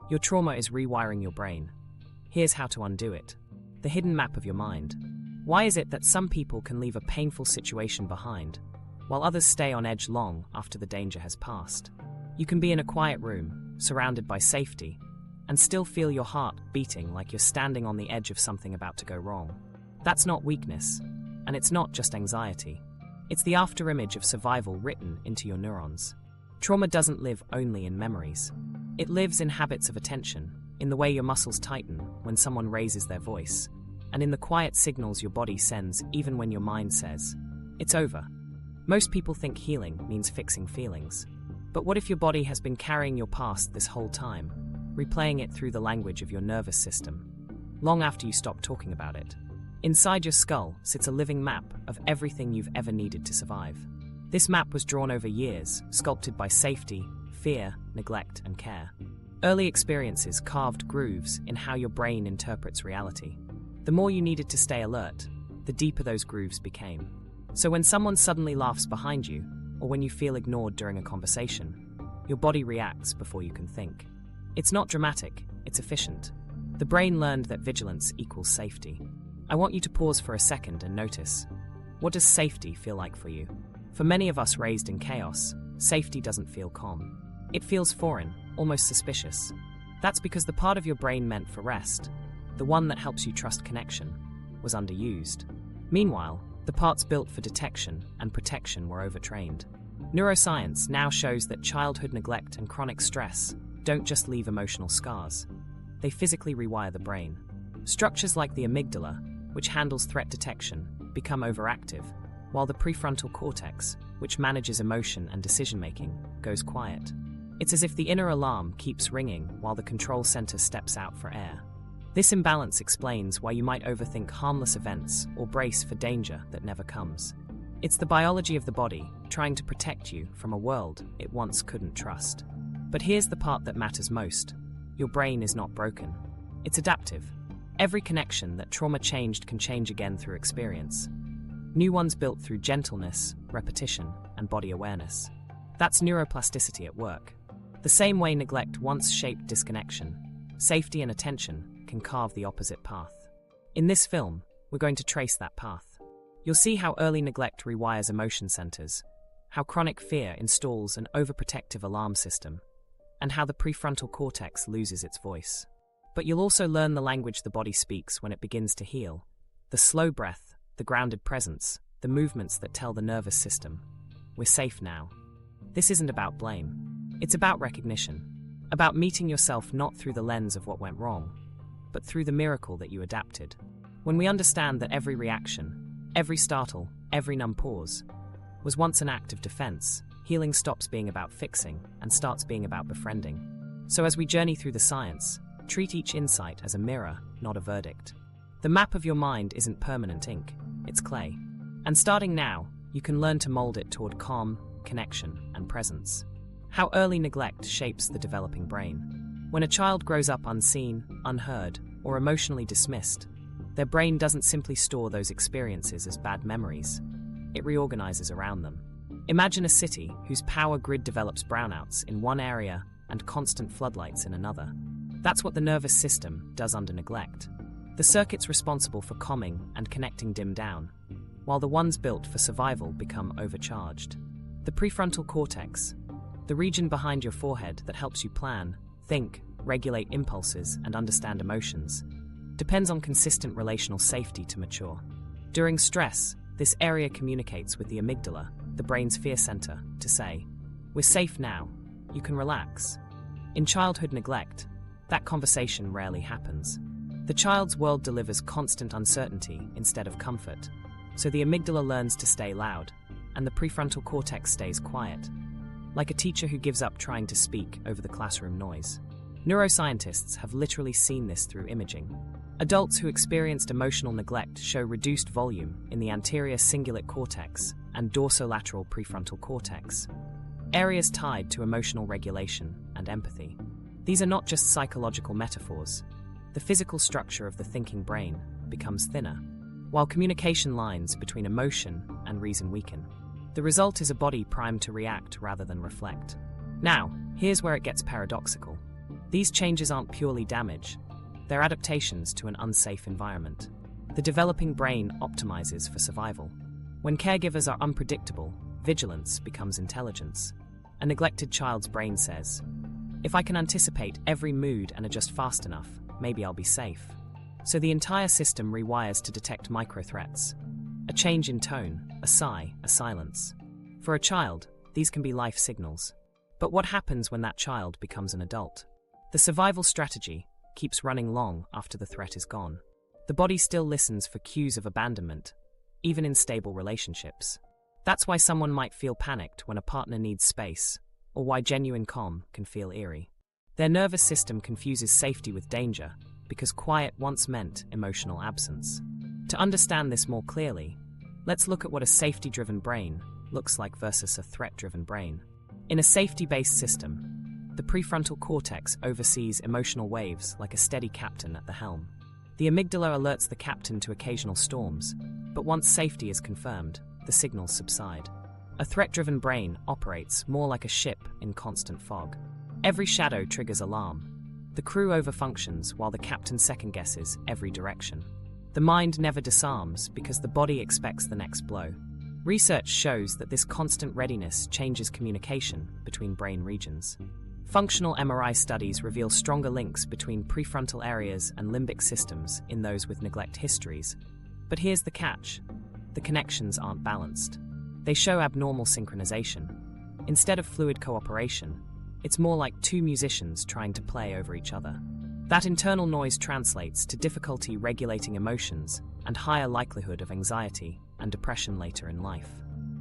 Your trauma is rewiring your brain. Here's how to undo it. The hidden map of your mind. Why is it that some people can leave a painful situation behind, while others stay on edge long after the danger has passed? You can be in a quiet room, surrounded by safety, and still feel your heart beating like you're standing on the edge of something about to go wrong. That's not weakness, and it's not just anxiety. It's the afterimage of survival written into your neurons. Trauma doesn't live only in memories. It lives in habits of attention, in the way your muscles tighten when someone raises their voice, and in the quiet signals your body sends even when your mind says, "It's over." Most people think healing means fixing feelings. But what if your body has been carrying your past this whole time, replaying it through the language of your nervous system, long after you stop talking about it? Inside your skull sits a living map of everything you've ever needed to survive. This map was drawn over years, sculpted by safety, fear, neglect, and care. Early experiences carved grooves in how your brain interprets reality. The more you needed to stay alert, the deeper those grooves became. So when someone suddenly laughs behind you, or when you feel ignored during a conversation, your body reacts before you can think. It's not dramatic, it's efficient. The brain learned that vigilance equals safety. I want you to pause for a second and notice. What does safety feel like for you? For many of us raised in chaos, safety doesn't feel calm. It feels foreign, almost suspicious. That's because the part of your brain meant for rest, the one that helps you trust connection, was underused. Meanwhile, the parts built for detection and protection were overtrained. Neuroscience now shows that childhood neglect and chronic stress don't just leave emotional scars. They physically rewire the brain. Structures like the amygdala, which handles threat detection, become overactive, while the prefrontal cortex, which manages emotion and decision-making, goes quiet. It's as if the inner alarm keeps ringing while the control center steps out for air. This imbalance explains why you might overthink harmless events or brace for danger that never comes. It's the biology of the body trying to protect you from a world it once couldn't trust. But here's the part that matters most. Your brain is not broken. It's adaptive. Every connection that trauma changed can change again through experience. New ones built through gentleness, repetition, and body awareness. That's neuroplasticity at work. The same way neglect once shaped disconnection, safety and attention can carve the opposite path. In this film, we're going to trace that path. You'll see how early neglect rewires emotion centers, how chronic fear installs an overprotective alarm system, and how the prefrontal cortex loses its voice. But you'll also learn the language the body speaks when it begins to heal, the slow breath, the grounded presence, the movements that tell the nervous system, "We're safe now." This isn't about blame. It's about recognition, about meeting yourself not through the lens of what went wrong, but through the miracle that you adapted. When we understand that every reaction, every startle, every numb pause, was once an act of defense, healing stops being about fixing and starts being about befriending. So as we journey through the science, treat each insight as a mirror, not a verdict. The map of your mind isn't permanent ink, it's clay. And starting now, you can learn to mold it toward calm, connection, and presence. How early neglect shapes the developing brain. When a child grows up unseen, unheard, or emotionally dismissed, their brain doesn't simply store those experiences as bad memories. It reorganizes around them. Imagine a city whose power grid develops brownouts in one area and constant floodlights in another. That's what the nervous system does under neglect. The circuits responsible for calming and connecting dim down, while the ones built for survival become overcharged. The prefrontal cortex, the region behind your forehead that helps you plan, think, regulate impulses, and understand emotions, depends on consistent relational safety to mature. During stress, this area communicates with the amygdala, the brain's fear center, to say, "We're safe now, you can relax." In childhood neglect, that conversation rarely happens. The child's world delivers constant uncertainty instead of comfort, so the amygdala learns to stay loud, and the prefrontal cortex stays quiet, like a teacher who gives up trying to speak over the classroom noise. Neuroscientists have literally seen this through imaging. Adults who experienced emotional neglect show reduced volume in the anterior cingulate cortex and dorsolateral prefrontal cortex, areas tied to emotional regulation and empathy. These are not just psychological metaphors. The physical structure of the thinking brain becomes thinner, while communication lines between emotion and reason weaken. The result is a body primed to react rather than reflect. Now, here's where it gets paradoxical. These changes aren't purely damage, they're adaptations to an unsafe environment. The developing brain optimizes for survival. When caregivers are unpredictable, vigilance becomes intelligence. A neglected child's brain says, "If I can anticipate every mood and adjust fast enough, maybe I'll be safe." So the entire system rewires to detect micro-threats. A change in tone, a sigh, a silence. For a child, these can be life signals. But what happens when that child becomes an adult? The survival strategy keeps running long after the threat is gone. The body still listens for cues of abandonment, even in stable relationships. That's why someone might feel panicked when a partner needs space, or why genuine calm can feel eerie. Their nervous system confuses safety with danger, because quiet once meant emotional absence. To understand this more clearly, let's look at what a safety-driven brain looks like versus a threat-driven brain. In a safety-based system, the prefrontal cortex oversees emotional waves like a steady captain at the helm. The amygdala alerts the captain to occasional storms, but once safety is confirmed, the signals subside. A threat-driven brain operates more like a ship in constant fog. Every shadow triggers alarm. The crew overfunctions while the captain second-guesses every direction. The mind never disarms because the body expects the next blow. Research shows that this constant readiness changes communication between brain regions. Functional MRI studies reveal stronger links between prefrontal areas and limbic systems in those with neglect histories. But here's the catch: the connections aren't balanced. They show abnormal synchronization. Instead of fluid cooperation, it's more like two musicians trying to play over each other. That internal noise translates to difficulty regulating emotions and higher likelihood of anxiety and depression later in life.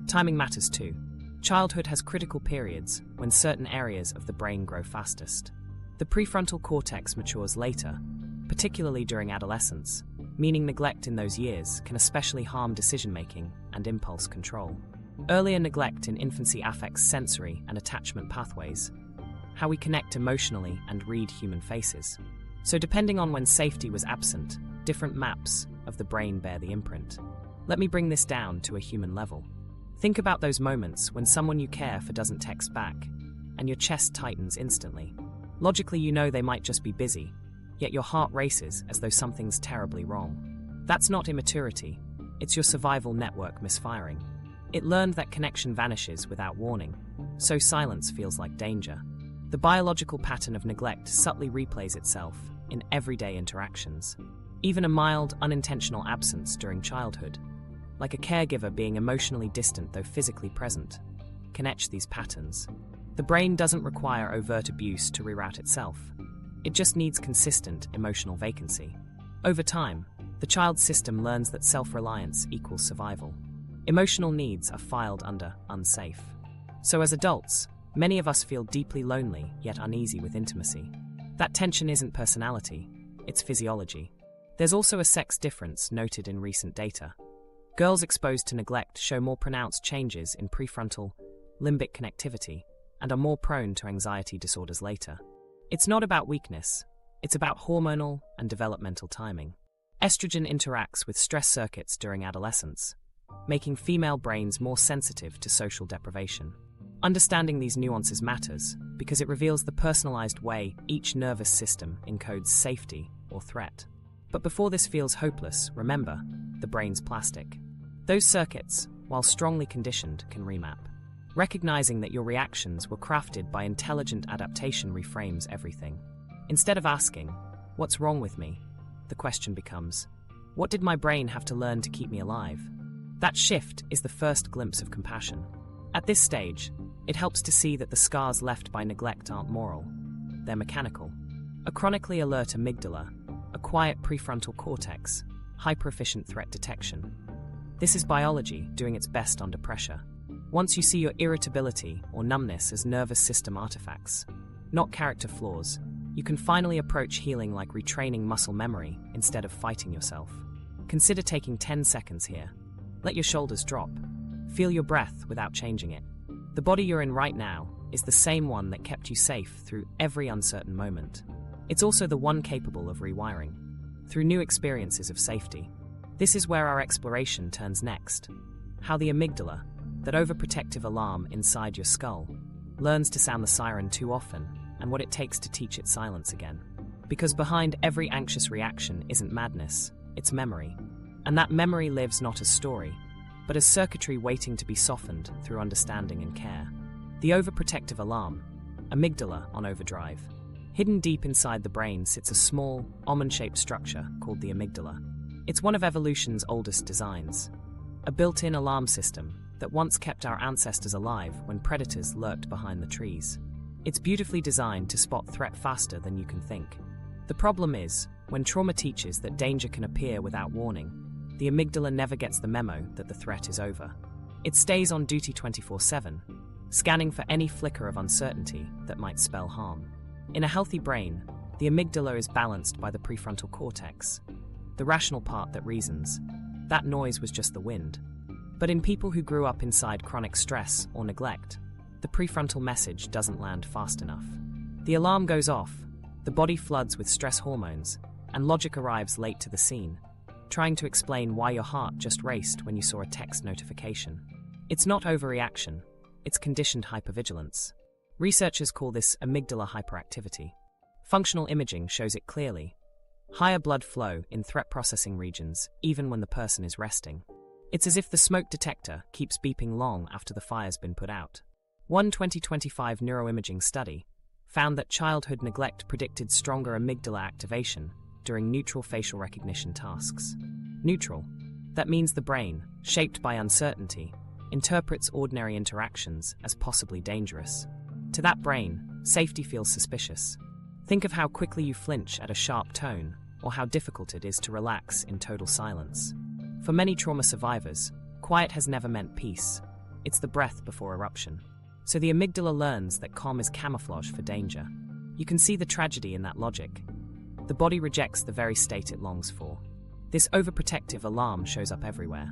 Timing matters too. Childhood has critical periods when certain areas of the brain grow fastest. The prefrontal cortex matures later, particularly during adolescence, meaning neglect in those years can especially harm decision-making and impulse control. Earlier neglect in infancy affects sensory and attachment pathways, how we connect emotionally and read human faces. So depending on when safety was absent, different maps of the brain bear the imprint. Let me bring this down to a human level. Think about those moments when someone you care for doesn't text back, and your chest tightens instantly. Logically, you know they might just be busy, yet your heart races as though something's terribly wrong. That's not immaturity, it's your survival network misfiring. It learned that connection vanishes without warning, so silence feels like danger. The biological pattern of neglect subtly replays itself in everyday interactions. Even a mild, unintentional absence during childhood, like a caregiver being emotionally distant though physically present, can etch these patterns. The brain doesn't require overt abuse to reroute itself. It just needs consistent emotional vacancy. Over time, the child's system learns that self-reliance equals survival. Emotional needs are filed under unsafe. So as adults, many of us feel deeply lonely yet uneasy with intimacy. That tension isn't personality, it's physiology. There's also a sex difference noted in recent data. Girls exposed to neglect show more pronounced changes in prefrontal, limbic connectivity and are more prone to anxiety disorders later. It's not about weakness, it's about hormonal and developmental timing. Estrogen interacts with stress circuits during adolescence, making female brains more sensitive to social deprivation. Understanding these nuances matters because it reveals the personalized way each nervous system encodes safety or threat. But before this feels hopeless, remember, the brain's plastic. Those circuits, while strongly conditioned, can remap. Recognizing that your reactions were crafted by intelligent adaptation reframes everything. Instead of asking, "What's wrong with me?" the question becomes, "What did my brain have to learn to keep me alive?" That shift is the first glimpse of compassion. At this stage, it helps to see that the scars left by neglect aren't moral. They're mechanical. A chronically alert amygdala, a quiet prefrontal cortex, hyper-efficient threat detection. This is biology doing its best under pressure. Once you see your irritability or numbness as nervous system artifacts, not character flaws, you can finally approach healing like retraining muscle memory instead of fighting yourself. Consider taking 10 seconds here. Let your shoulders drop. Feel your breath without changing it. The body you're in right now is the same one that kept you safe through every uncertain moment. It's also the one capable of rewiring, through new experiences of safety. This is where our exploration turns next. How the amygdala, that overprotective alarm inside your skull, learns to sound the siren too often and what it takes to teach it silence again. Because behind every anxious reaction isn't madness, it's memory. And that memory lives not as story, but as circuitry waiting to be softened through understanding and care. The overprotective alarm, amygdala on overdrive. Hidden deep inside the brain sits a small, almond-shaped structure called the amygdala. It's one of evolution's oldest designs. A built-in alarm system that once kept our ancestors alive when predators lurked behind the trees. It's beautifully designed to spot threat faster than you can think. The problem is, when trauma teaches that danger can appear without warning, the amygdala never gets the memo that the threat is over. It stays on duty 24/7, scanning for any flicker of uncertainty that might spell harm. In a healthy brain, the amygdala is balanced by the prefrontal cortex, the rational part that reasons. That noise was just the wind. But in people who grew up inside chronic stress or neglect, the prefrontal message doesn't land fast enough. The alarm goes off, the body floods with stress hormones, and logic arrives late to the scene, trying to explain why your heart just raced when you saw a text notification. It's not overreaction, it's conditioned hypervigilance. Researchers call this amygdala hyperactivity. Functional imaging shows it clearly. Higher blood flow in threat processing regions, even when the person is resting. It's as if the smoke detector keeps beeping long after the fire's been put out. One 2025 neuroimaging study found that childhood neglect predicted stronger amygdala activation during neutral facial recognition tasks. Neutral. That means the brain, shaped by uncertainty, interprets ordinary interactions as possibly dangerous. To that brain, safety feels suspicious. Think of how quickly you flinch at a sharp tone, or how difficult it is to relax in total silence. For many trauma survivors, quiet has never meant peace. It's the breath before eruption. So the amygdala learns that calm is camouflage for danger. You can see the tragedy in that logic. The body rejects the very state it longs for. This overprotective alarm shows up everywhere.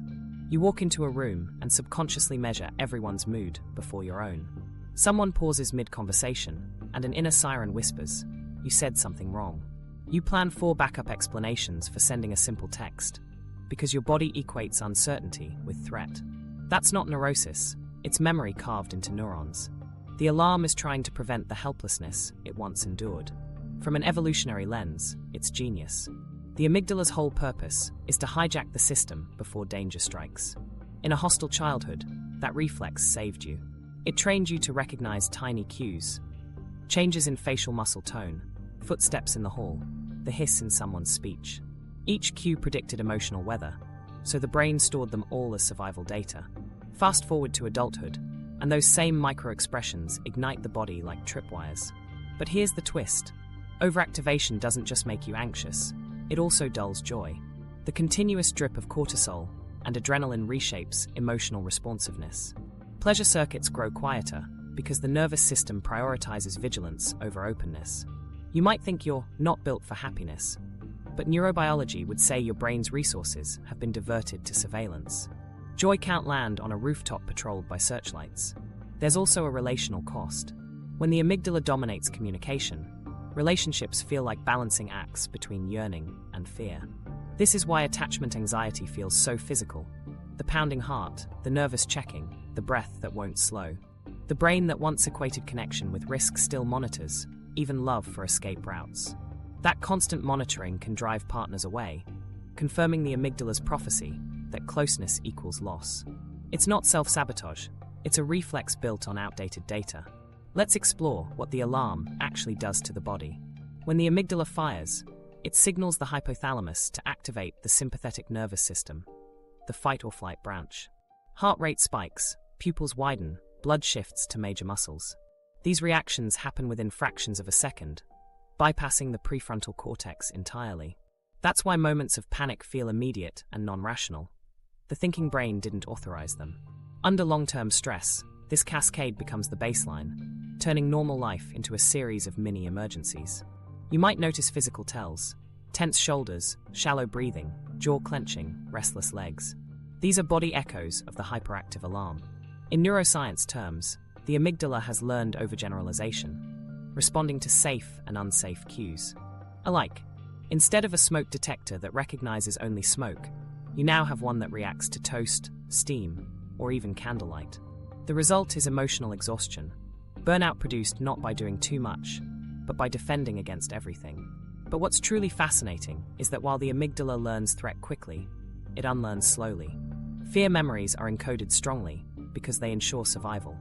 You walk into a room and subconsciously measure everyone's mood before your own. Someone pauses mid-conversation, and an inner siren whispers, "You said something wrong." You plan 4 backup explanations for sending a simple text, because your body equates uncertainty with threat. That's not neurosis, it's memory carved into neurons. The alarm is trying to prevent the helplessness it once endured. From an evolutionary lens, it's genius. The amygdala's whole purpose is to hijack the system before danger strikes. In a hostile childhood, that reflex saved you. It trained you to recognize tiny cues, changes in facial muscle tone, footsteps in the hall, the hiss in someone's speech. Each cue predicted emotional weather, so the brain stored them all as survival data. Fast forward to adulthood, and those same micro-expressions ignite the body like tripwires. But here's the twist. Overactivation doesn't just make you anxious, it also dulls joy. The continuous drip of cortisol and adrenaline reshapes emotional responsiveness. Pleasure circuits grow quieter because the nervous system prioritizes vigilance over openness. You might think you're not built for happiness, but neurobiology would say your brain's resources have been diverted to surveillance. Joy can't land on a rooftop patrolled by searchlights. There's also a relational cost. When the amygdala dominates communication, relationships feel like balancing acts between yearning and fear. This is why attachment anxiety feels so physical. The pounding heart, the nervous checking, the breath that won't slow. The brain that once equated connection with risk still monitors, even love for escape routes. That constant monitoring can drive partners away, confirming the amygdala's prophecy that closeness equals loss. It's not self-sabotage, it's a reflex built on outdated data. Let's explore what the alarm actually does to the body. When the amygdala fires, it signals the hypothalamus to activate the sympathetic nervous system, the fight-or-flight branch. Heart rate spikes, pupils widen, blood shifts to major muscles. These reactions happen within fractions of a second, bypassing the prefrontal cortex entirely. That's why moments of panic feel immediate and non-rational. The thinking brain didn't authorize them. Under long-term stress, this cascade becomes the baseline, turning normal life into a series of mini-emergencies. You might notice physical tells: tense shoulders, shallow breathing, jaw clenching, restless legs. These are body echoes of the hyperactive alarm. In neuroscience terms, the amygdala has learned overgeneralization, responding to safe and unsafe cues. Alike, instead of a smoke detector that recognizes only smoke, you now have one that reacts to toast, steam, or even candlelight. The result is emotional exhaustion. Burnout produced not by doing too much, but by defending against everything. But what's truly fascinating is that while the amygdala learns threat quickly, it unlearns slowly. Fear memories are encoded strongly because they ensure survival.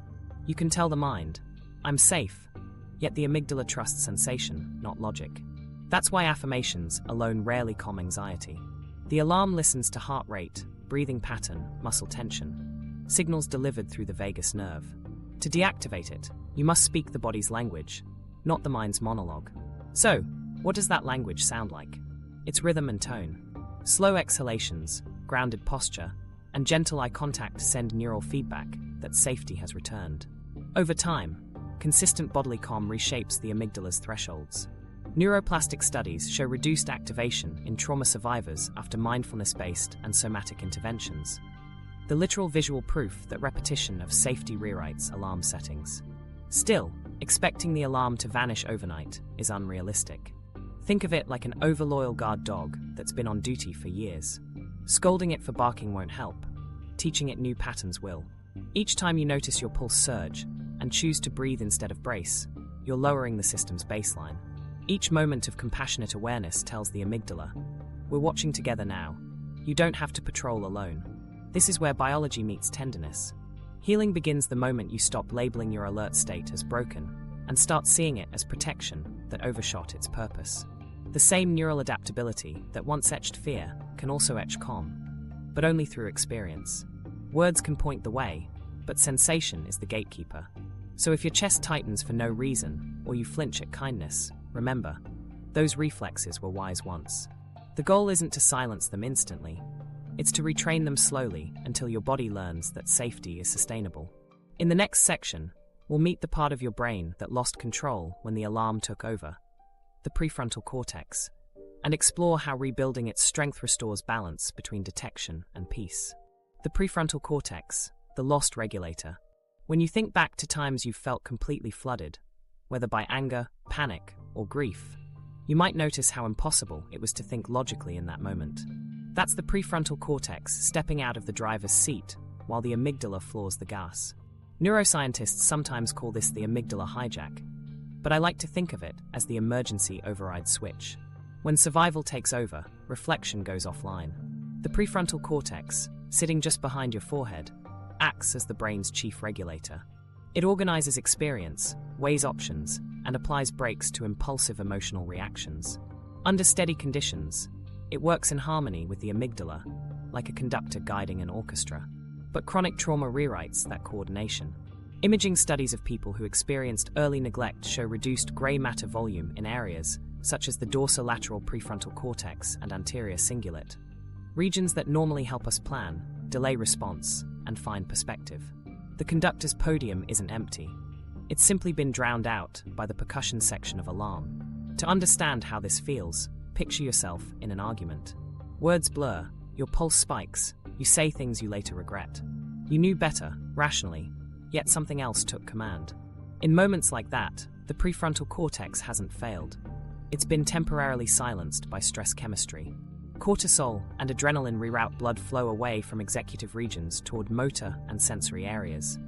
You can tell the mind, "I'm safe," yet the amygdala trusts sensation, not logic. That's why affirmations alone rarely calm anxiety. The alarm listens to heart rate, breathing pattern, muscle tension, signals delivered through the vagus nerve. To deactivate it, you must speak the body's language, not the mind's monologue. So, what does that language sound like? It's rhythm and tone. Slow exhalations, grounded posture, and gentle eye contact send neural feedback that safety has returned. Over time, consistent bodily calm reshapes the amygdala's thresholds. Neuroplastic studies show reduced activation in trauma survivors after mindfulness-based and somatic interventions. The literal visual proof that repetition of safety rewrites alarm settings. Still, expecting the alarm to vanish overnight is unrealistic. Think of it like an overloyal guard dog that's been on duty for years. Scolding it for barking won't help. Teaching it new patterns will. Each time you notice your pulse surge and choose to breathe instead of brace, you're lowering the system's baseline. Each moment of compassionate awareness tells the amygdala, "We're watching together now. You don't have to patrol alone." This is where biology meets tenderness. Healing begins the moment you stop labeling your alert state as broken and start seeing it as protection that overshot its purpose. The same neural adaptability that once etched fear can also etch calm, but only through experience. Words can point the way, but sensation is the gatekeeper. So if your chest tightens for no reason, or you flinch at kindness, remember, those reflexes were wise once. The goal isn't to silence them instantly. It's to retrain them slowly until your body learns that safety is sustainable. In the next section, we'll meet the part of your brain that lost control when the alarm took over, the prefrontal cortex, and explore how rebuilding its strength restores balance between detection and peace. The prefrontal cortex, the lost regulator. When you think back to times you've felt completely flooded, whether by anger, panic, or grief, you might notice how impossible it was to think logically in that moment. That's the prefrontal cortex stepping out of the driver's seat while the amygdala floors the gas. Neuroscientists sometimes call this the amygdala hijack, but I like to think of it as the emergency override switch. When survival takes over, reflection goes offline. The prefrontal cortex, sitting just behind your forehead, acts as the brain's chief regulator. It organizes experience, weighs options, and applies brakes to impulsive emotional reactions. Under steady conditions, it works in harmony with the amygdala, like a conductor guiding an orchestra. But chronic trauma rewrites that coordination. Imaging studies of people who experienced early neglect show reduced gray matter volume in areas such as the dorsolateral prefrontal cortex and anterior cingulate, regions that normally help us plan, delay response, and find perspective. The conductor's podium isn't empty. It's simply been drowned out by the percussion section of alarm. To understand how this feels, picture yourself in an argument. Words blur, your pulse spikes, you say things you later regret. You knew better, rationally, yet something else took command. In moments like that, the prefrontal cortex hasn't failed. It's been temporarily silenced by stress chemistry. Cortisol and adrenaline reroute blood flow away from executive regions toward motor and sensory areas.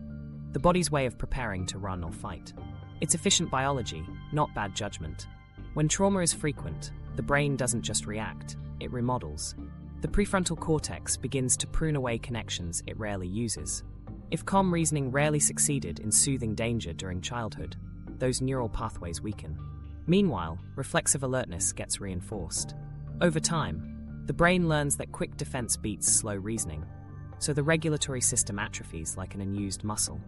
The body's way of preparing to run or fight. It's efficient biology, not bad judgment. When trauma is frequent, the brain doesn't just react, it remodels. The prefrontal cortex begins to prune away connections it rarely uses. If calm reasoning rarely succeeded in soothing danger during childhood, those neural pathways weaken. Meanwhile, reflexive alertness gets reinforced. Over time, the brain learns that quick defense beats slow reasoning, so the regulatory system atrophies like an unused muscle.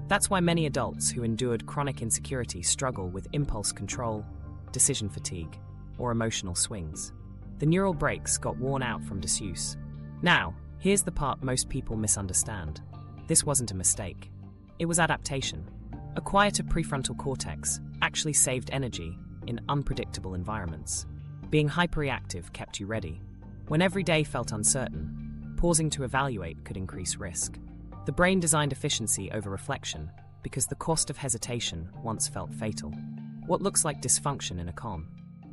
That's why many adults who endured chronic insecurity struggle with impulse control, decision fatigue, or emotional swings. The neural brakes got worn out from disuse. Now, here's the part most people misunderstand. This wasn't a mistake. It was adaptation. A quieter prefrontal cortex actually saved energy in unpredictable environments. Being hyperreactive kept you ready. When every day felt uncertain, pausing to evaluate could increase risk. The brain designed efficiency over reflection because the cost of hesitation once felt fatal. What looks like dysfunction in a calm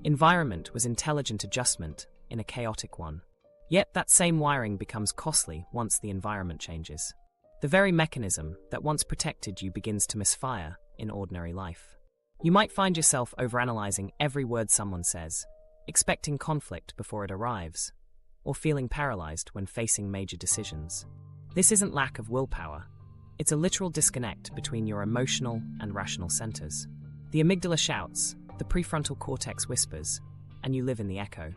environment was intelligent adjustment in a chaotic one. Yet that same wiring becomes costly once the environment changes. The very mechanism that once protected you begins to misfire in ordinary life. You might find yourself overanalyzing every word someone says, expecting conflict before it arrives, or feeling paralyzed when facing major decisions. This isn't lack of willpower. It's a literal disconnect between your emotional and rational centers. The amygdala shouts, the prefrontal cortex whispers, and you live in the echo.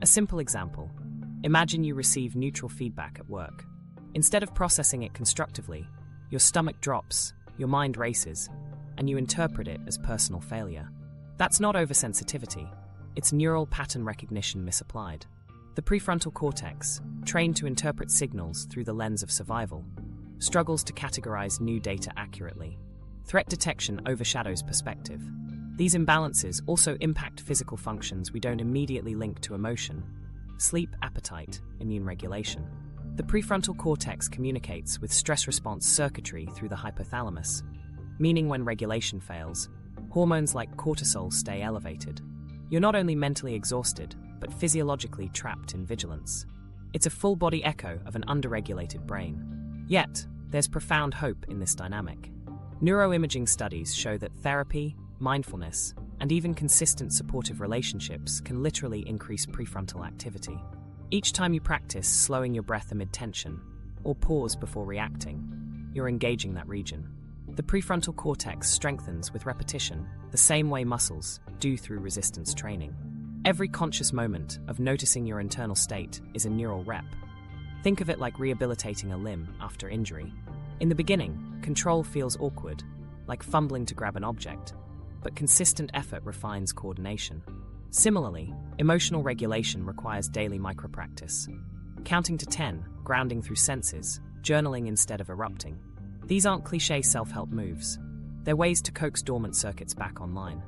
A simple example. Imagine you receive neutral feedback at work. Instead of processing it constructively, your stomach drops, your mind races, and you interpret it as personal failure. That's not oversensitivity. It's neural pattern recognition misapplied. The prefrontal cortex, trained to interpret signals through the lens of survival, struggles to categorize new data accurately. Threat detection overshadows perspective. These imbalances also impact physical functions we don't immediately link to emotion: sleep, appetite, immune regulation. The prefrontal cortex communicates with stress response circuitry through the hypothalamus, meaning when regulation fails, hormones like cortisol stay elevated. You're not only mentally exhausted, but physiologically trapped in vigilance. It's a full-body echo of an underregulated brain. Yet, there's profound hope in this dynamic. Neuroimaging studies show that therapy, mindfulness, and even consistent supportive relationships can literally increase prefrontal activity. Each time you practice slowing your breath amid tension, or pause before reacting, you're engaging that region. The prefrontal cortex strengthens with repetition, the same way muscles do through resistance training. Every conscious moment of noticing your internal state is a neural rep. Think of it like rehabilitating a limb after injury. In the beginning, control feels awkward, like fumbling to grab an object, but consistent effort refines coordination. Similarly, emotional regulation requires daily micropractice. Counting to 10, grounding through senses, journaling instead of erupting. These aren't cliché self-help moves. They're ways to coax dormant circuits back online.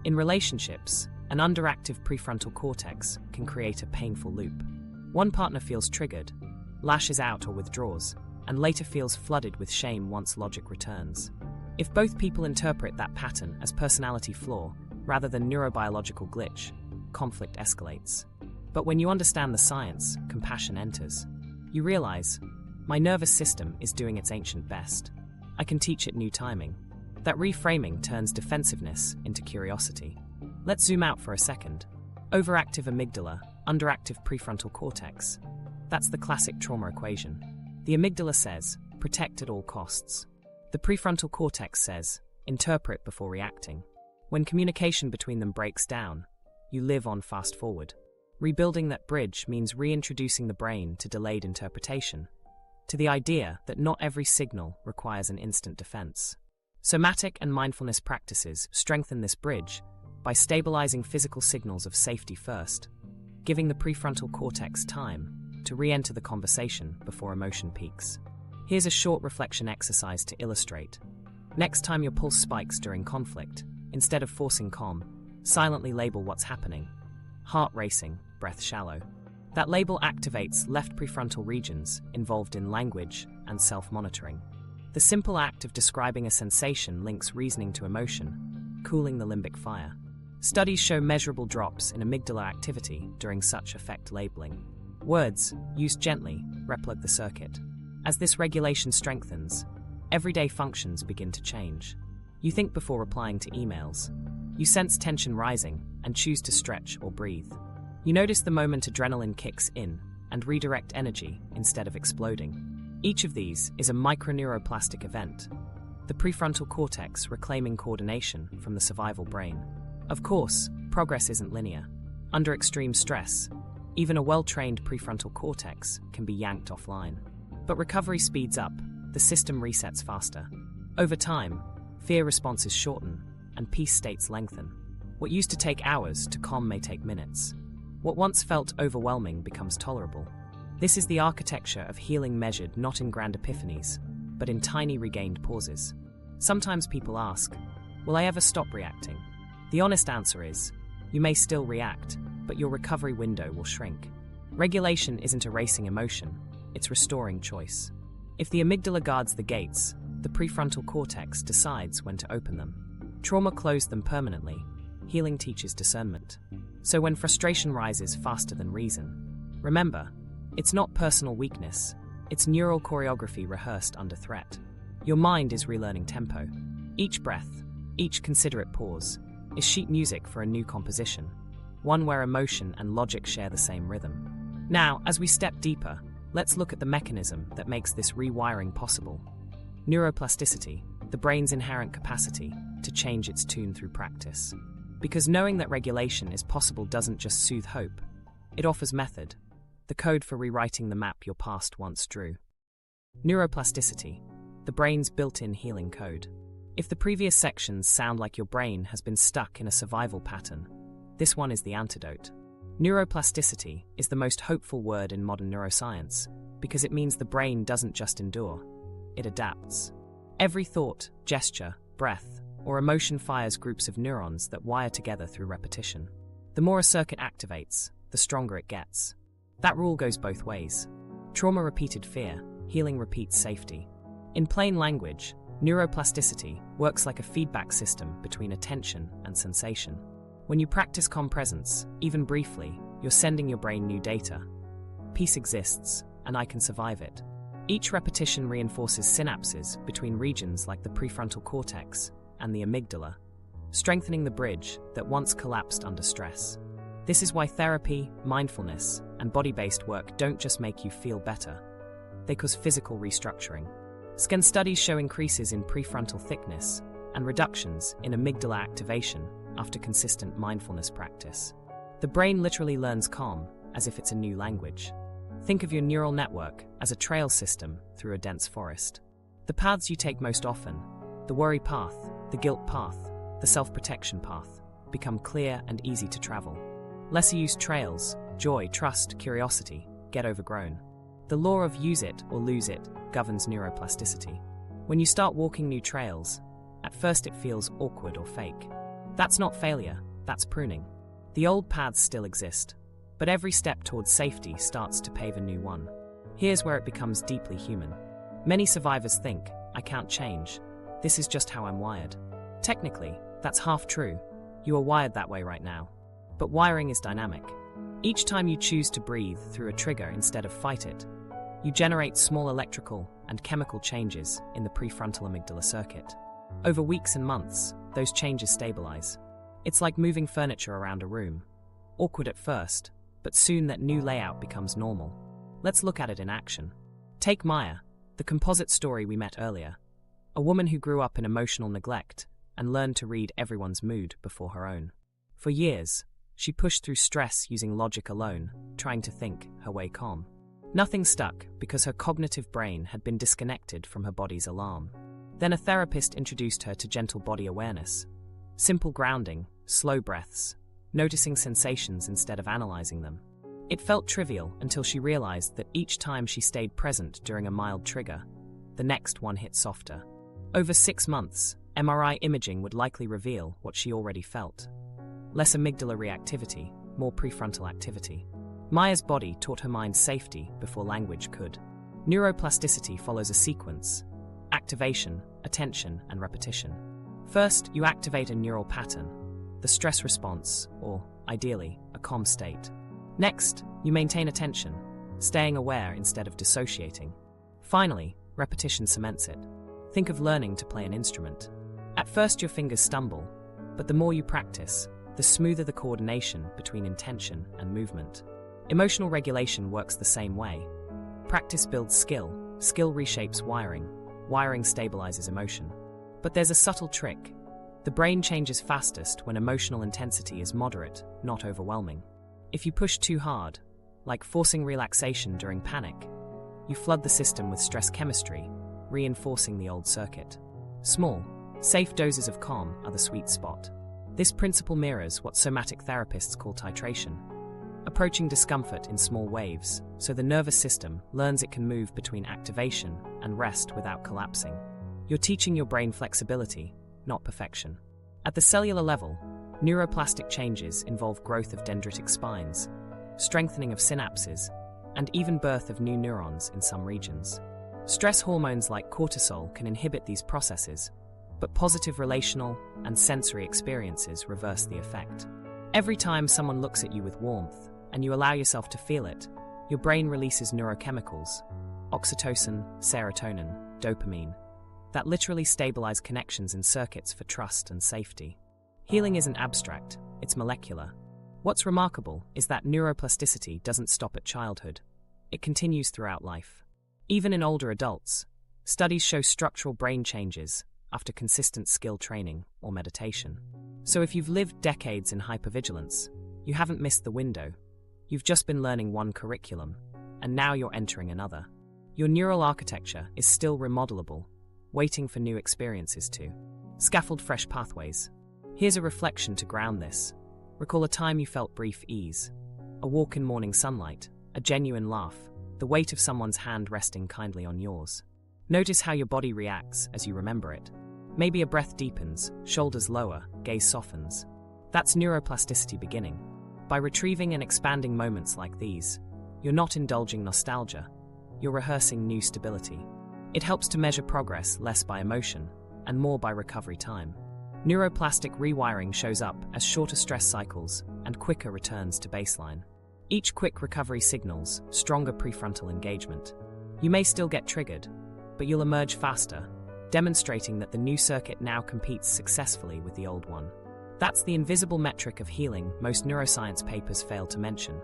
In relationships, an underactive prefrontal cortex can create a painful loop. One partner feels triggered, lashes out or withdraws, and later feels flooded with shame once logic returns. If both people interpret that pattern as personality flaw rather than neurobiological glitch, conflict escalates. But when you understand the science, compassion enters. You realize, my nervous system is doing its ancient best. I can teach it new timing. That reframing turns defensiveness into curiosity. Let's zoom out for a second. Overactive amygdala, underactive prefrontal cortex. That's the classic trauma equation. The amygdala says, protect at all costs. The prefrontal cortex says, interpret before reacting. When communication between them breaks down, you live on fast forward. Rebuilding that bridge means reintroducing the brain to delayed interpretation, to the idea that not every signal requires an instant defense. Somatic and mindfulness practices strengthen this bridge by stabilizing physical signals of safety first, giving the prefrontal cortex time to re-enter the conversation before emotion peaks. Here's a short reflection exercise to illustrate. Next time your pulse spikes during conflict, instead of forcing calm, silently label what's happening. Heart racing, breath shallow. That label activates left prefrontal regions involved in language and self-monitoring. The simple act of describing a sensation links reasoning to emotion, cooling the limbic fire. Studies show measurable drops in amygdala activity during such effect labeling. Words, used gently, replug the circuit. As this regulation strengthens, everyday functions begin to change. You think before replying to emails. You sense tension rising and choose to stretch or breathe. You notice the moment adrenaline kicks in and redirect energy instead of exploding. Each of these is a microneuroplastic event, the prefrontal cortex reclaiming coordination from the survival brain. Of course, progress isn't linear. Under extreme stress, even a well-trained prefrontal cortex can be yanked offline. But recovery speeds up, the system resets faster. Over time, fear responses shorten and peace states lengthen. What used to take hours to calm may take minutes. What once felt overwhelming becomes tolerable. This is the architecture of healing measured not in grand epiphanies, but in tiny regained pauses. Sometimes people ask, will I ever stop reacting? The honest answer is, you may still react, but your recovery window will shrink. Regulation isn't erasing emotion, it's restoring choice. If the amygdala guards the gates, the prefrontal cortex decides when to open them. Trauma closed them permanently. Healing teaches discernment. So when frustration rises faster than reason, remember, it's not personal weakness, it's neural choreography rehearsed under threat. Your mind is relearning tempo. Each breath, Each considerate pause is sheet music for a new composition, one where emotion and logic share the same rhythm. Now, as we step deeper, let's look at the mechanism that makes this rewiring possible. Neuroplasticity, the brain's inherent capacity to change its tune through practice. Because knowing that regulation is possible doesn't just soothe hope, it offers method, the code for rewriting the map your past once drew. Neuroplasticity, the brain's built-in healing code. If the previous sections sound like your brain has been stuck in a survival pattern, this one is the antidote. Neuroplasticity is the most hopeful word in modern neuroscience because it means the brain doesn't just endure, it adapts. Every thought, gesture, breath, or emotion fires groups of neurons that wire together through repetition. The more a circuit activates, the stronger it gets. That rule goes both ways. Trauma repeated fear, healing repeats safety. In plain language, neuroplasticity works like a feedback system between attention and sensation. When you practice calm presence, even briefly, you're sending your brain new data. Peace exists, and I can survive it. Each repetition reinforces synapses between regions like the prefrontal cortex and the amygdala, strengthening the bridge that once collapsed under stress. This is why therapy, mindfulness, and body-based work don't just make you feel better. They cause physical restructuring. Scan studies show increases in prefrontal thickness and reductions in amygdala activation after consistent mindfulness practice. The brain literally learns calm as if it's a new language. Think of your neural network as a trail system through a dense forest. The paths you take most often, the worry path, the guilt path, the self-protection path, become clear and easy to travel. Lesser used trails, joy, trust, curiosity, get overgrown. The law of use it or lose it governs neuroplasticity. When you start walking new trails, at first it feels awkward or fake. That's not failure, that's pruning. The old paths still exist, but every step towards safety starts to pave a new one. Here's where it becomes deeply human. Many survivors think, I can't change. This is just how I'm wired. Technically, that's half true. You are wired that way right now. But wiring is dynamic. Each time you choose to breathe through a trigger instead of fight it, you generate small electrical and chemical changes in the prefrontal amygdala circuit. Over weeks and months, those changes stabilize. It's like moving furniture around a room. Awkward at first, but soon that new layout becomes normal. Let's look at it in action. Take Maya, the composite story we met earlier. A woman who grew up in emotional neglect and learned to read everyone's mood before her own. For years, she pushed through stress using logic alone, trying to think her way calm. Nothing stuck because her cognitive brain had been disconnected from her body's alarm. Then a therapist introduced her to gentle body awareness. Simple grounding, slow breaths, noticing sensations instead of analyzing them. It felt trivial until she realized that each time she stayed present during a mild trigger, the next one hit softer. Over 6 months, MRI imaging would likely reveal what she already felt. Less amygdala reactivity, more prefrontal activity. Maya's body taught her mind safety before language could. Neuroplasticity follows a sequence: activation, attention, and repetition. First, you activate a neural pattern, the stress response, or, ideally, a calm state. Next, you maintain attention, staying aware instead of dissociating. Finally, repetition cements it. Think of learning to play an instrument. At first your fingers stumble, but the more you practice, the smoother the coordination between intention and movement. Emotional regulation works the same way. Practice builds skill, skill reshapes wiring, wiring stabilizes emotion. But there's a subtle trick. The brain changes fastest when emotional intensity is moderate, not overwhelming. If you push too hard, like forcing relaxation during panic, you flood the system with stress chemistry, reinforcing the old circuit. Small, safe doses of calm are the sweet spot. This principle mirrors what somatic therapists call titration, approaching discomfort in small waves so the nervous system learns it can move between activation and rest without collapsing. You're teaching your brain flexibility, not perfection. At the cellular level, neuroplastic changes involve growth of dendritic spines, strengthening of synapses, and even birth of new neurons in some regions. Stress hormones like cortisol can inhibit these processes, but positive relational and sensory experiences reverse the effect. Every time someone looks at you with warmth, and you allow yourself to feel it, your brain releases neurochemicals: oxytocin, serotonin, dopamine. that literally stabilize connections in circuits for trust and safety. Healing isn't abstract, it's molecular. What's remarkable is that neuroplasticity doesn't stop at childhood. It continues throughout life. Even in older adults, studies show structural brain changes after consistent skill training or meditation. So if you've lived decades in hypervigilance, you haven't missed the window. You've just been learning one curriculum, and now you're entering another. Your neural architecture is still remodelable, waiting for new experiences to scaffold fresh pathways. Here's a reflection to ground this. Recall a time you felt brief ease, a walk in morning sunlight, a genuine laugh, the weight of someone's hand resting kindly on yours. Notice how your body reacts as you remember it. Maybe a breath deepens, shoulders lower, gaze softens. That's neuroplasticity beginning. By retrieving and expanding moments like these, you're not indulging nostalgia, you're rehearsing new stability. It helps to measure progress less by emotion and more by recovery time. Neuroplastic rewiring shows up as shorter stress cycles and quicker returns to baseline. Each quick recovery signals stronger prefrontal engagement. You may still get triggered, but you'll emerge faster, demonstrating that the new circuit now competes successfully with the old one. That's the invisible metric of healing most neuroscience papers fail to mention,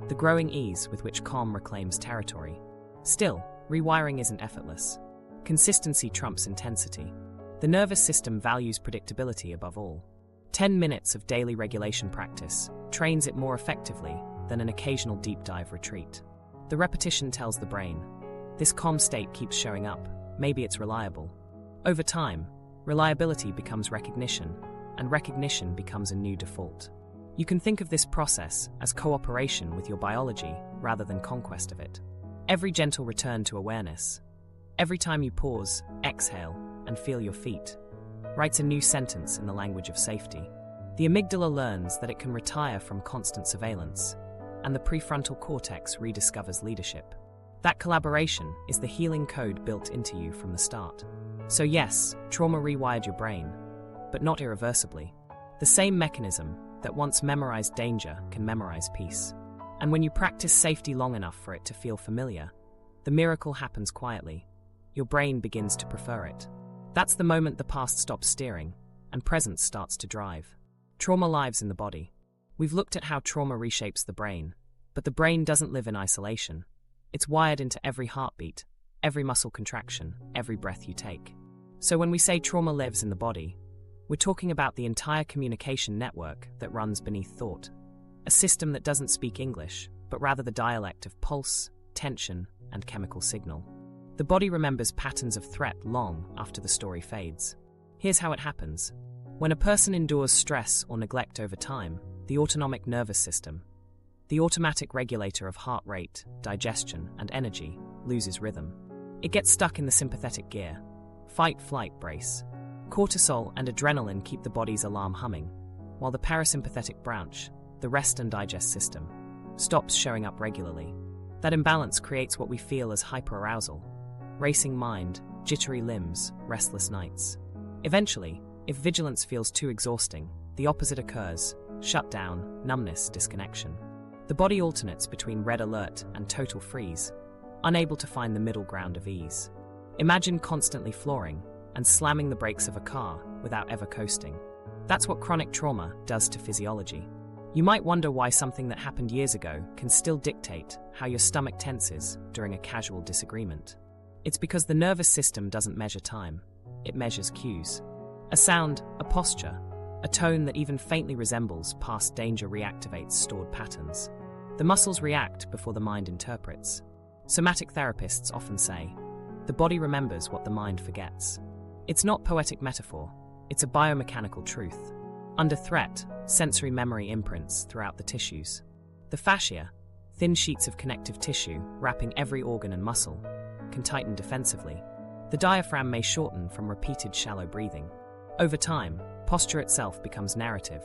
the growing ease with which calm reclaims territory. Still, rewiring isn't effortless. Consistency trumps intensity. The nervous system values predictability above all. 10 minutes of daily regulation practice trains it more effectively than an occasional deep dive retreat. The repetition tells the brain, this calm state keeps showing up, maybe it's reliable. Over time, reliability becomes recognition, and recognition becomes a new default. You can think of this process as cooperation with your biology rather than conquest of it. Every gentle return to awareness, every time you pause, exhale, and feel your feet, writes a new sentence in the language of safety. The amygdala learns that it can retire from constant surveillance, and the prefrontal cortex rediscovers leadership. That collaboration is the healing code built into you from the start. So yes, trauma rewired your brain, but not irreversibly. The same mechanism that once memorized danger can memorize peace. And when you practice safety long enough for it to feel familiar, the miracle happens quietly. Your brain begins to prefer it. That's the moment the past stops steering, and present starts to drive. Trauma lives in the body. We've looked at how trauma reshapes the brain, but the brain doesn't live in isolation. It's wired into every heartbeat, every muscle contraction, every breath you take. So when we say trauma lives in the body, we're talking about the entire communication network that runs beneath thought. A system that doesn't speak English, but rather the dialect of pulse, tension, and chemical signal. The body remembers patterns of threat long after the story fades. Here's how it happens. When a person endures stress or neglect over time, the autonomic nervous system, the automatic regulator of heart rate, digestion, and energy, loses rhythm. It gets stuck in the sympathetic gear. Fight, flight, brace. Cortisol and adrenaline keep the body's alarm humming, while the parasympathetic branch, the rest and digest system, stops showing up regularly. That imbalance creates what we feel as hyperarousal, racing mind, jittery limbs, restless nights. Eventually, if vigilance feels too exhausting, the opposite occurs: shutdown, numbness, disconnection. The body alternates between red alert and total freeze, unable to find the middle ground of ease. Imagine constantly flooring and slamming the brakes of a car without ever coasting. That's what chronic trauma does to physiology. You might wonder why something that happened years ago can still dictate how your stomach tenses during a casual disagreement. It's because the nervous system doesn't measure time, it measures cues. A sound, a posture, a tone that even faintly resembles past danger reactivates stored patterns. The muscles react before the mind interprets. Somatic therapists often say, the body remembers what the mind forgets. It's not poetic metaphor, it's a biomechanical truth. Under threat, sensory memory imprints throughout the tissues. The fascia, thin sheets of connective tissue wrapping every organ and muscle, can tighten defensively. The diaphragm may shorten from repeated shallow breathing. Over time, posture itself becomes narrative.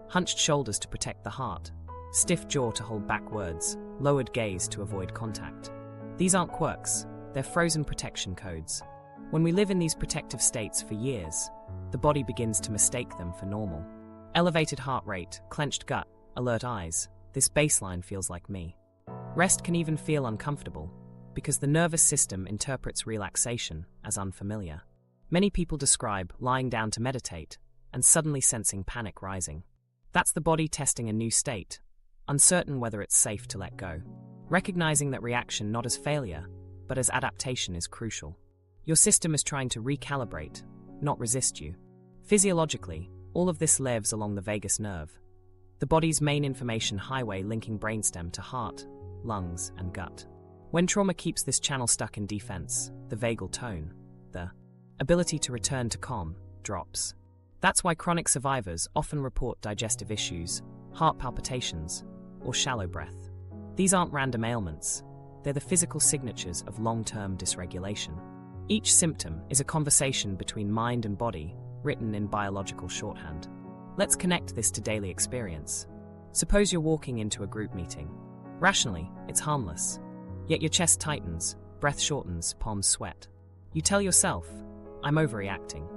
Hunched shoulders to protect the heart, stiff jaw to hold back words, lowered gaze to avoid contact. These aren't quirks, they're frozen protection codes. When we live in these protective states for years, the body begins to mistake them for normal. Elevated heart rate, clenched gut, alert eyes, this baseline feels like me. Rest can even feel uncomfortable, because the nervous system interprets relaxation as unfamiliar. Many people describe lying down to meditate and suddenly sensing panic rising. That's the body testing a new state, uncertain whether it's safe to let go. Recognizing that reaction not as failure, but as adaptation is crucial. Your system is trying to recalibrate, not resist you. Physiologically, all of this lives along the vagus nerve, the body's main information highway linking brainstem to heart, lungs, and gut. When trauma keeps this channel stuck in defense, the vagal tone, the ability to return to calm, drops. That's why chronic survivors often report digestive issues, heart palpitations, or shallow breath. These aren't random ailments, they're the physical signatures of long-term dysregulation. Each symptom is a conversation between mind and body, written in biological shorthand. Let's connect this to daily experience. Suppose you're walking into a group meeting. Rationally, it's harmless. Yet your chest tightens, breath shortens, palms sweat. You tell yourself, I'm overreacting.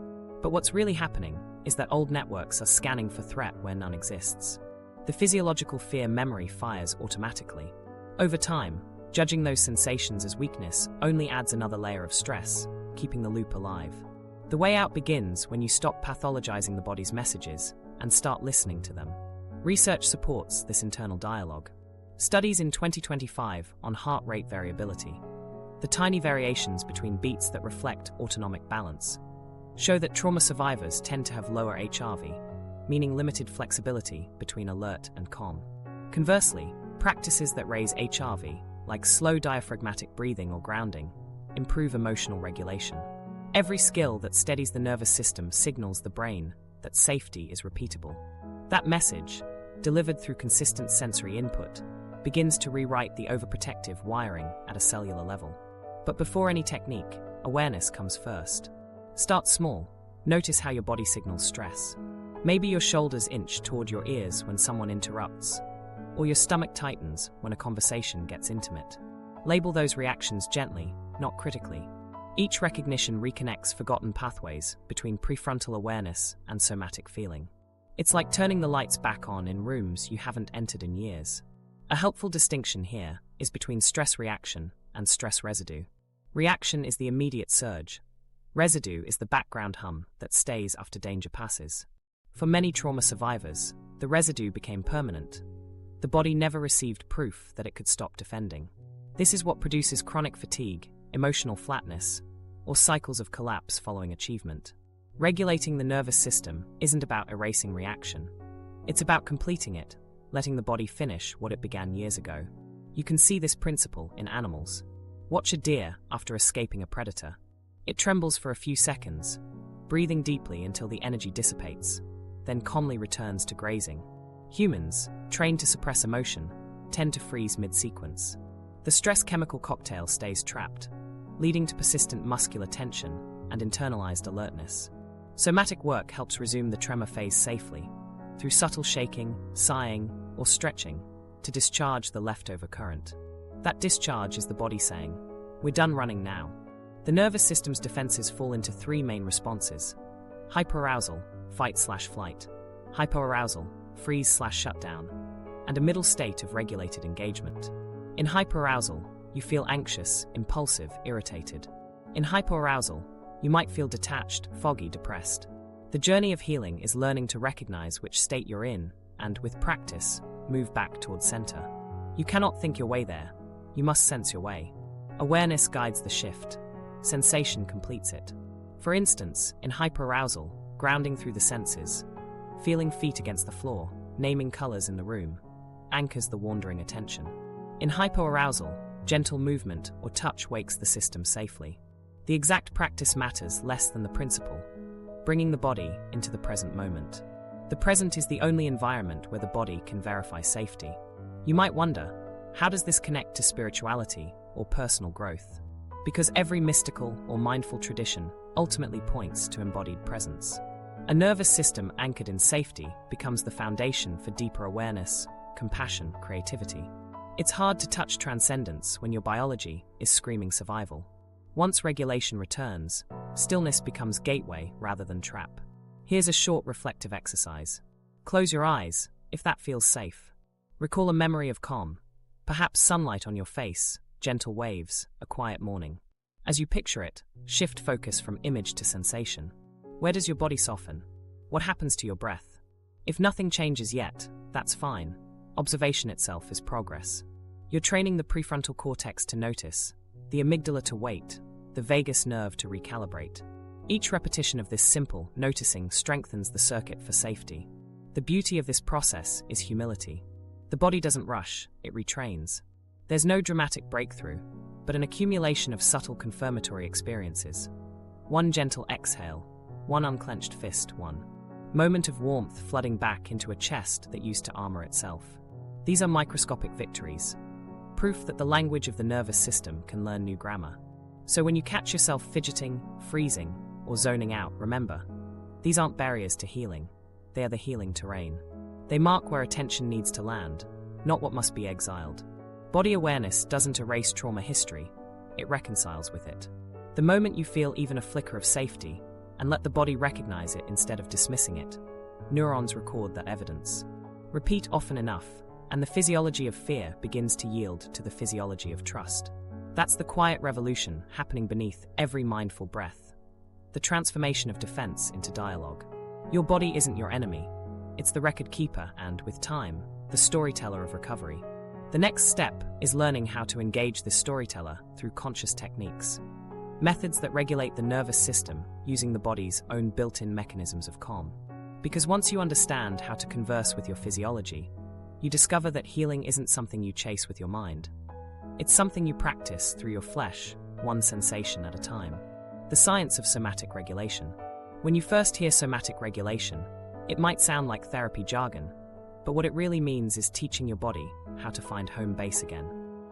But what's really happening is that old networks are scanning for threat where none exists. The physiological fear memory fires automatically. Over time, judging those sensations as weakness only adds another layer of stress, keeping the loop alive. The way out begins when you stop pathologizing the body's messages and start listening to them. Research supports this internal dialogue. Studies in 2025 on heart rate variability, the tiny variations between beats that reflect autonomic balance, show that trauma survivors tend to have lower HRV, meaning limited flexibility between alert and calm. Conversely, practices that raise HRV, like slow diaphragmatic breathing or grounding, improve emotional regulation. Every skill that steadies the nervous system signals the brain that safety is repeatable. That message, delivered through consistent sensory input, begins to rewrite the overprotective wiring at a cellular level. But before any technique, awareness comes first. Start small. Notice how your body signals stress. Maybe your shoulders inch toward your ears when someone interrupts, or your stomach tightens when a conversation gets intimate. Label those reactions gently, not critically. Each recognition reconnects forgotten pathways between prefrontal awareness and somatic feeling. It's like turning the lights back on in rooms you haven't entered in years. A helpful distinction here is between stress reaction and stress residue. Reaction is the immediate surge. Residue is the background hum that stays after danger passes. For many trauma survivors, the residue became permanent. The body never received proof that it could stop defending. This is what produces chronic fatigue, emotional flatness, or cycles of collapse following achievement. Regulating the nervous system isn't about erasing reaction. It's about completing it, letting the body finish what it began years ago. You can see this principle in animals. Watch a deer after escaping a predator. It trembles for a few seconds, breathing deeply until the energy dissipates, then calmly returns to grazing. Humans, trained to suppress emotion, tend to freeze mid-sequence. The stress chemical cocktail stays trapped, leading to persistent muscular tension and internalized alertness. Somatic work helps resume the tremor phase safely, through subtle shaking, sighing, or stretching, to discharge the leftover current. That discharge is the body saying, "We're done running now." The nervous system's defenses fall into three main responses: hyperarousal, fight/flight, hypoarousal, freeze/shutdown, and a middle state of regulated engagement. In hyperarousal, you feel anxious, impulsive, irritated. In hypoarousal, you might feel detached, foggy, depressed. The journey of healing is learning to recognize which state you're in and, with practice, move back towards center. You cannot think your way there. You must sense your way. Awareness guides the shift. Sensation completes it. For instance, in hyperarousal, grounding through the senses, feeling feet against the floor, naming colors in the room, anchors the wandering attention. In hypoarousal, gentle movement or touch wakes the system safely. The exact practice matters less than the principle, bringing the body into the present moment. The present is the only environment where the body can verify safety. You might wonder, how does this connect to spirituality or personal growth? Because every mystical or mindful tradition ultimately points to embodied presence. A nervous system anchored in safety becomes the foundation for deeper awareness, compassion, creativity. It's hard to touch transcendence when your biology is screaming survival. Once regulation returns, stillness becomes gateway rather than trap. Here's a short reflective exercise. Close your eyes, if that feels safe. Recall a memory of calm, perhaps sunlight on your face, gentle waves, a quiet morning. As you picture it, shift focus from image to sensation. Where does your body soften? What happens to your breath? If nothing changes yet, that's fine. Observation itself is progress. You're training the prefrontal cortex to notice, the amygdala to wait, the vagus nerve to recalibrate. Each repetition of this simple noticing strengthens the circuit for safety. The beauty of this process is humility. The body doesn't rush, it retrains. There's no dramatic breakthrough, but an accumulation of subtle confirmatory experiences. One gentle exhale, one unclenched fist, one moment of warmth flooding back into a chest that used to armor itself. These are microscopic victories, proof that the language of the nervous system can learn new grammar. So when you catch yourself fidgeting, freezing, or zoning out, remember, these aren't barriers to healing, they are the healing terrain. They mark where attention needs to land, not what must be exiled. Body awareness doesn't erase trauma history, it reconciles with it. The moment you feel even a flicker of safety, and let the body recognize it instead of dismissing it, neurons record that evidence. Repeat often enough, and the physiology of fear begins to yield to the physiology of trust. That's the quiet revolution happening beneath every mindful breath. The transformation of defense into dialogue. Your body isn't your enemy. It's the record keeper and, with time, the storyteller of recovery. The next step is learning how to engage this storyteller through conscious techniques. Methods that regulate the nervous system using the body's own built-in mechanisms of calm. Because once you understand how to converse with your physiology, you discover that healing isn't something you chase with your mind. It's something you practice through your flesh, one sensation at a time. The science of somatic regulation. When you first hear somatic regulation, it might sound like therapy jargon, but what it really means is teaching your body how to find home base again.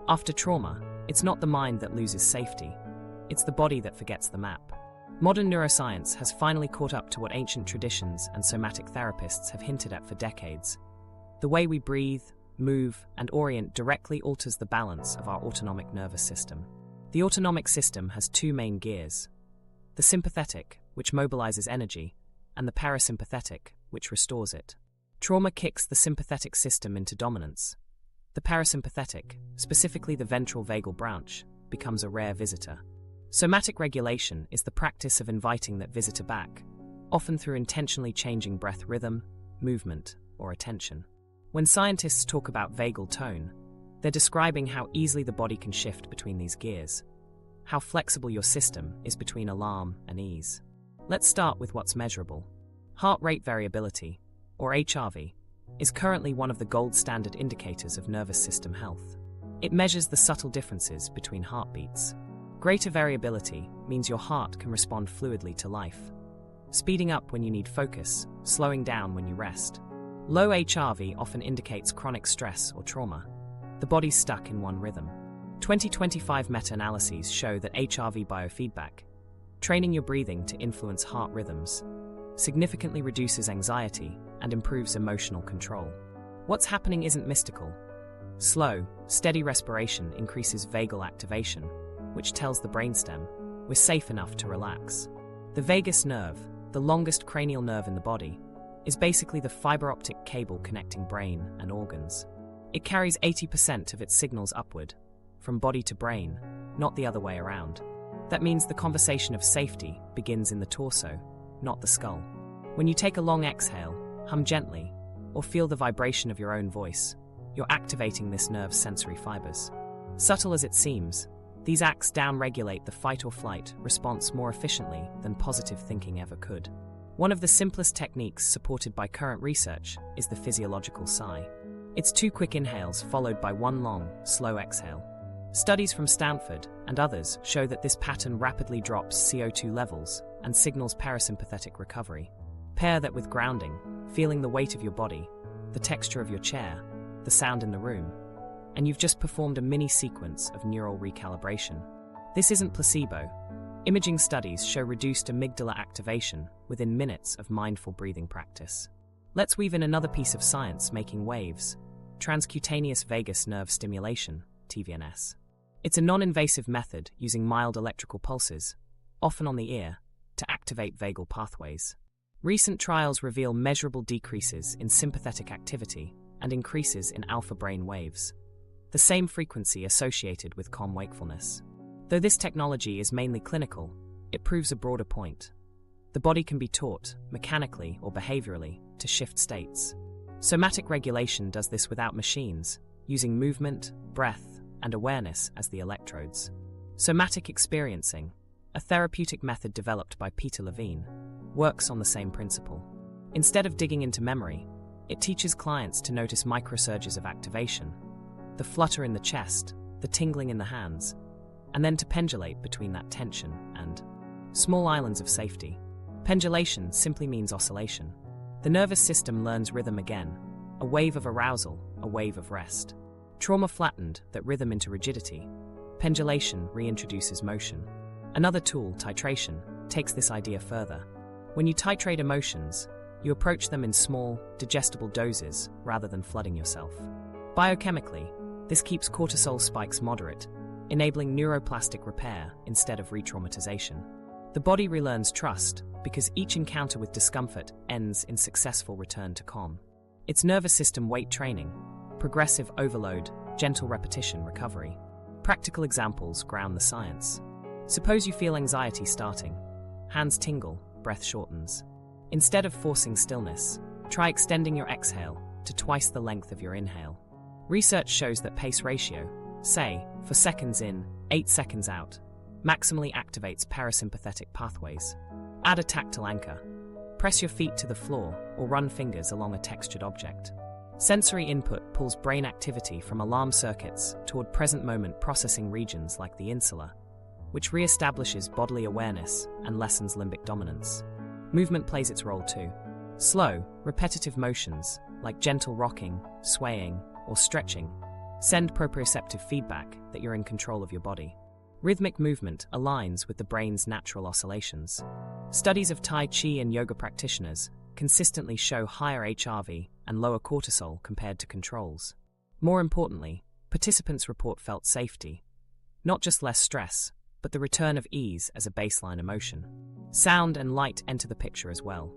After trauma, it's not the mind that loses safety, it's the body that forgets the map. Modern neuroscience has finally caught up to what ancient traditions and somatic therapists have hinted at for decades. The way we breathe, move, and orient directly alters the balance of our autonomic nervous system. The autonomic system has two main gears: the sympathetic, which mobilizes energy, and the parasympathetic, which restores it. Trauma kicks the sympathetic system into dominance. The parasympathetic, specifically the ventral vagal branch, becomes a rare visitor. Somatic regulation is the practice of inviting that visitor back, often through intentionally changing breath rhythm, movement, or attention. When scientists talk about vagal tone, they're describing how easily the body can shift between these gears, how flexible your system is between alarm and ease. Let's start with what's measurable. Heart rate variability, or HRV, is currently one of the gold standard indicators of nervous system health. It measures the subtle differences between heartbeats. Greater variability means your heart can respond fluidly to life, speeding up when you need focus, slowing down when you rest. Low HRV often indicates chronic stress or trauma. The body's stuck in one rhythm. 2025 meta-analyses show that HRV biofeedback, training your breathing to influence heart rhythms, significantly reduces anxiety and improves emotional control. What's happening isn't mystical. Slow, steady respiration increases vagal activation, which tells the brainstem, we're safe enough to relax. The vagus nerve, the longest cranial nerve in the body, is basically the fiber optic cable connecting brain and organs. It carries 80% of its signals upward, from body to brain, not the other way around. That means the conversation of safety begins in the torso, not the skull. When you take a long exhale, hum gently, or feel the vibration of your own voice, you're activating this nerve's sensory fibers. Subtle as it seems, these acts downregulate the fight or flight response more efficiently than positive thinking ever could. One of the simplest techniques supported by current research is the physiological sigh. It's 2 quick inhales followed by 1 long, slow exhale. Studies from Stanford and others show that this pattern rapidly drops CO2 levels and signals parasympathetic recovery. Pair that with grounding, feeling the weight of your body, the texture of your chair, the sound in the room, and you've just performed a mini sequence of neural recalibration. This isn't placebo. Imaging studies show reduced amygdala activation within minutes of mindful breathing practice. Let's weave in another piece of science making waves: transcutaneous vagus nerve stimulation, TVNS. It's a non-invasive method using mild electrical pulses, often on the ear, to activate vagal pathways. Recent trials reveal measurable decreases in sympathetic activity and increases in alpha brain waves, the same frequency associated with calm wakefulness. Though this technology is mainly clinical, it proves a broader point. The body can be taught, mechanically or behaviorally, to shift states. Somatic regulation does this without machines, using movement, breath, and awareness as the electrodes. Somatic experiencing, a therapeutic method developed by Peter Levine, works on the same principle. Instead of digging into memory, it teaches clients to notice microsurges of activation, the flutter in the chest, the tingling in the hands, and then to pendulate between that tension and small islands of safety. Pendulation simply means oscillation. The nervous system learns rhythm again, a wave of arousal, a wave of rest. Trauma flattened that rhythm into rigidity. Pendulation reintroduces motion. Another tool, titration, takes this idea further. When you titrate emotions, you approach them in small, digestible doses rather than flooding yourself. Biochemically, this keeps cortisol spikes moderate, enabling neuroplastic repair instead of re-traumatization. The body relearns trust because each encounter with discomfort ends in successful return to calm. It's nervous system weight training, progressive overload, gentle repetition recovery. Practical examples ground the science. Suppose you feel anxiety starting. Hands tingle, breath shortens. Instead of forcing stillness, try extending your exhale to twice the length of your inhale. Research shows that pace ratio, say, 4 seconds in, 8 seconds out, maximally activates parasympathetic pathways. Add a tactile anchor. Press your feet to the floor or run fingers along a textured object. Sensory input pulls brain activity from alarm circuits toward present moment processing regions like the insula, which reestablishes bodily awareness and lessens limbic dominance. Movement plays its role too. Slow, repetitive motions, like gentle rocking, swaying, or stretching, send proprioceptive feedback that you're in control of your body. Rhythmic movement aligns with the brain's natural oscillations. Studies of Tai Chi and yoga practitioners consistently show higher HRV and lower cortisol compared to controls. More importantly, participants report felt safety, not just less stress, but the return of ease as a baseline emotion. Sound and light enter the picture as well.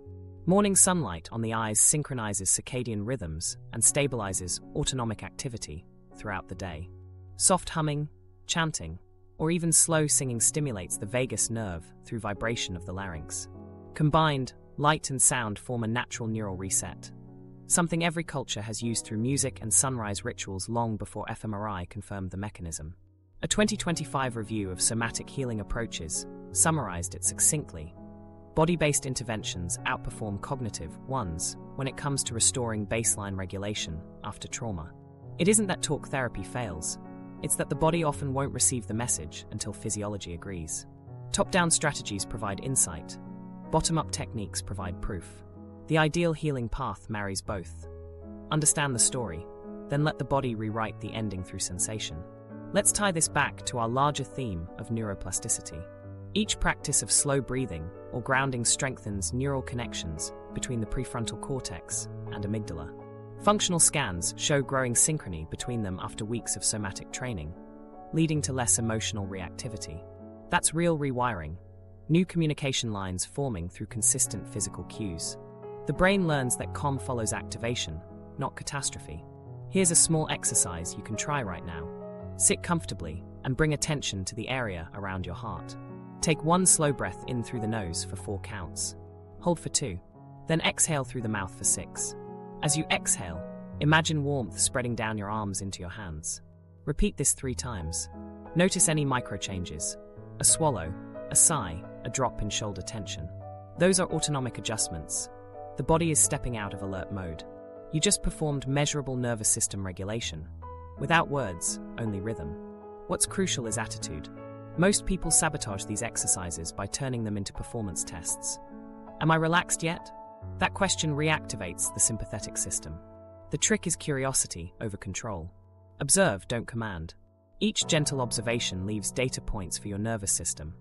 Morning sunlight on the eyes synchronizes circadian rhythms and stabilizes autonomic activity throughout the day. Soft humming, chanting, or even slow singing stimulates the vagus nerve through vibration of the larynx. Combined, light and sound form a natural neural reset, something every culture has used through music and sunrise rituals long before fMRI confirmed the mechanism. A 2025 review of somatic healing approaches summarized it succinctly. Body-based interventions outperform cognitive ones when it comes to restoring baseline regulation after trauma. It isn't that talk therapy fails, it's that the body often won't receive the message until physiology agrees. Top-down strategies provide insight. Bottom-up techniques provide proof. The ideal healing path marries both. Understand the story, then let the body rewrite the ending through sensation. Let's tie this back to our larger theme of neuroplasticity. Each practice of slow breathing or grounding strengthens neural connections between the prefrontal cortex and amygdala. Functional scans show growing synchrony between them after weeks of somatic training, leading to less emotional reactivity. That's real rewiring, new communication lines forming through consistent physical cues. The brain learns that calm follows activation, not catastrophe. Here's a small exercise you can try right now. Sit comfortably and bring attention to the area around your heart. Take 1 slow breath in through the nose for 4 counts. Hold for 2. Then exhale through the mouth for 6. As you exhale, imagine warmth spreading down your arms into your hands. Repeat this 3 times. Notice any micro changes. A swallow, a sigh, a drop in shoulder tension. Those are autonomic adjustments. The body is stepping out of alert mode. You just performed measurable nervous system regulation. Without words, only rhythm. What's crucial is attitude. Most people sabotage these exercises by turning them into performance tests. Am I relaxed yet? That question reactivates the sympathetic system. The trick is curiosity over control. Observe, don't command. Each gentle observation leaves data points for your nervous system.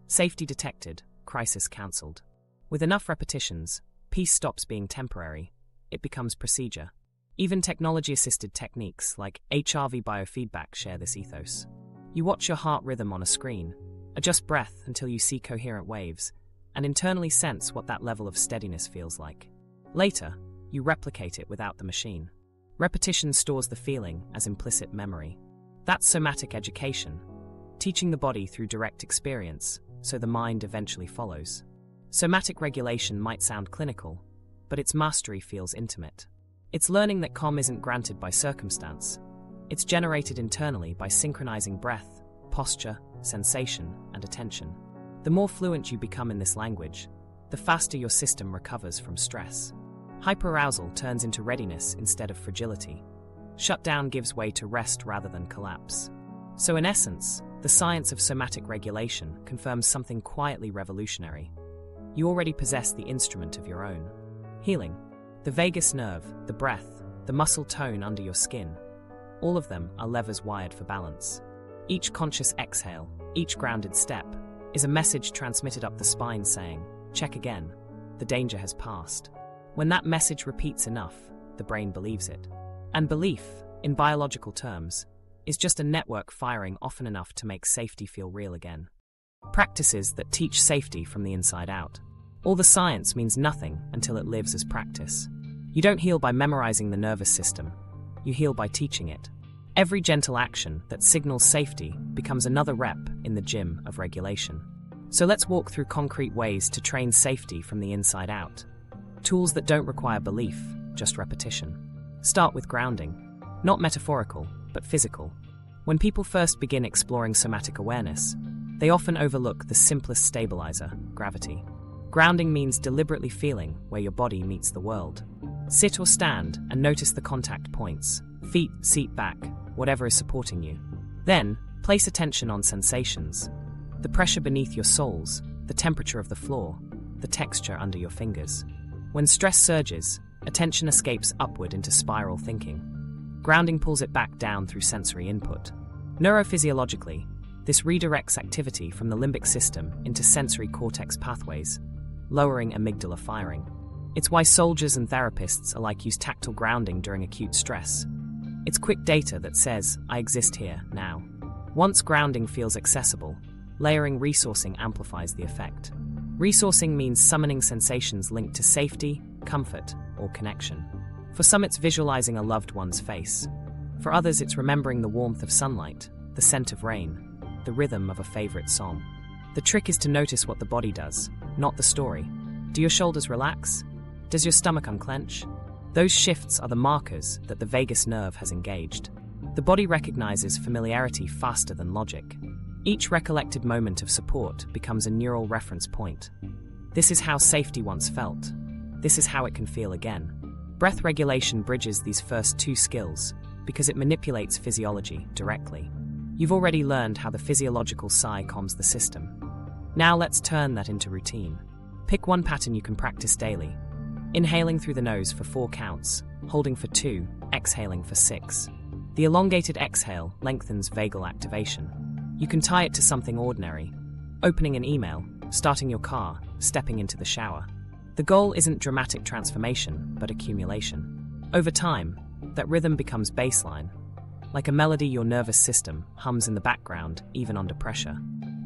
Safety detected, crisis cancelled. With enough repetitions, peace stops being temporary. It becomes procedure. Even technology-assisted techniques like HRV biofeedback share this ethos. You watch your heart rhythm on a screen, adjust breath until you see coherent waves, and internally sense what that level of steadiness feels like. Later, you replicate it without the machine. Repetition stores the feeling as implicit memory. That's somatic education, teaching the body through direct experience, so the mind eventually follows. Somatic regulation might sound clinical, but its mastery feels intimate. It's learning that calm isn't granted by circumstance. It's generated internally by synchronizing breath, posture, sensation, and attention. The more fluent you become in this language, the faster your system recovers from stress. Hyperarousal turns into readiness instead of fragility. Shutdown gives way to rest rather than collapse. So in essence, the science of somatic regulation confirms something quietly revolutionary. You already possess the instrument of your own. Healing. The vagus nerve, the breath, the muscle tone under your skin. All of them are levers wired for balance. Each conscious exhale, each grounded step, is a message transmitted up the spine saying, check again, the danger has passed. When that message repeats enough, the brain believes it. And belief, in biological terms, is just a network firing often enough to make safety feel real again. Practices that teach safety from the inside out. All the science means nothing until it lives as practice. You don't heal by memorizing the nervous system. You heal by teaching it. Every gentle action that signals safety becomes another rep in the gym of regulation. So let's walk through concrete ways to train safety from the inside out. Tools that don't require belief, just repetition. Start with grounding. Not metaphorical, but physical. When people first begin exploring somatic awareness, they often overlook the simplest stabilizer, gravity. Grounding means deliberately feeling where your body meets the world. Sit or stand and notice the contact points, feet, seat back, whatever is supporting you. Then, place attention on sensations. The pressure beneath your soles, the temperature of the floor, the texture under your fingers. When stress surges, attention escapes upward into spiral thinking. Grounding pulls it back down through sensory input. Neurophysiologically, this redirects activity from the limbic system into sensory cortex pathways, lowering amygdala firing. It's why soldiers and therapists alike use tactile grounding during acute stress. It's quick data that says, I exist here, now. Once grounding feels accessible, layering resourcing amplifies the effect. Resourcing means summoning sensations linked to safety, comfort, or connection. For some, it's visualizing a loved one's face. For others, it's remembering the warmth of sunlight, the scent of rain, the rhythm of a favorite song. The trick is to notice what the body does, not the story. Do your shoulders relax? Does your stomach unclench? Those shifts are the markers that the vagus nerve has engaged. The body recognizes familiarity faster than logic. Each recollected moment of support becomes a neural reference point. This is how safety once felt. This is how it can feel again. Breath regulation bridges these first two skills because it manipulates physiology directly. You've already learned how the physiological sigh calms the system. Now let's turn that into routine. Pick one pattern you can practice daily. Inhaling through the nose for 4 counts, holding for 2, exhaling for 6. The elongated exhale lengthens vagal activation. You can tie it to something ordinary. Opening an email, starting your car, stepping into the shower. The goal isn't dramatic transformation, but accumulation. Over time, that rhythm becomes baseline. Like a melody your nervous system hums in the background, even under pressure.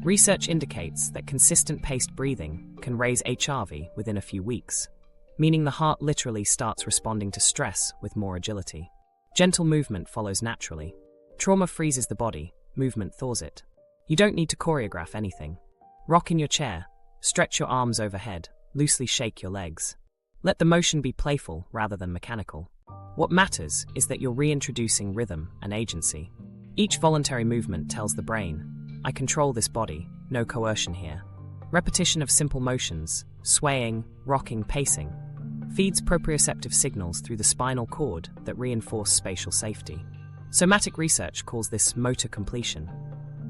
Research indicates that consistent paced breathing can raise HRV within a few weeks, meaning the heart literally starts responding to stress with more agility. Gentle movement follows naturally. Trauma freezes the body, movement thaws it. You don't need to choreograph anything. Rock in your chair, stretch your arms overhead, loosely shake your legs. Let the motion be playful rather than mechanical. What matters is that you're reintroducing rhythm and agency. Each voluntary movement tells the brain, I control this body, no coercion here. Repetition of simple motions, swaying, rocking, pacing, feeds proprioceptive signals through the spinal cord that reinforce spatial safety. Somatic research calls this motor completion,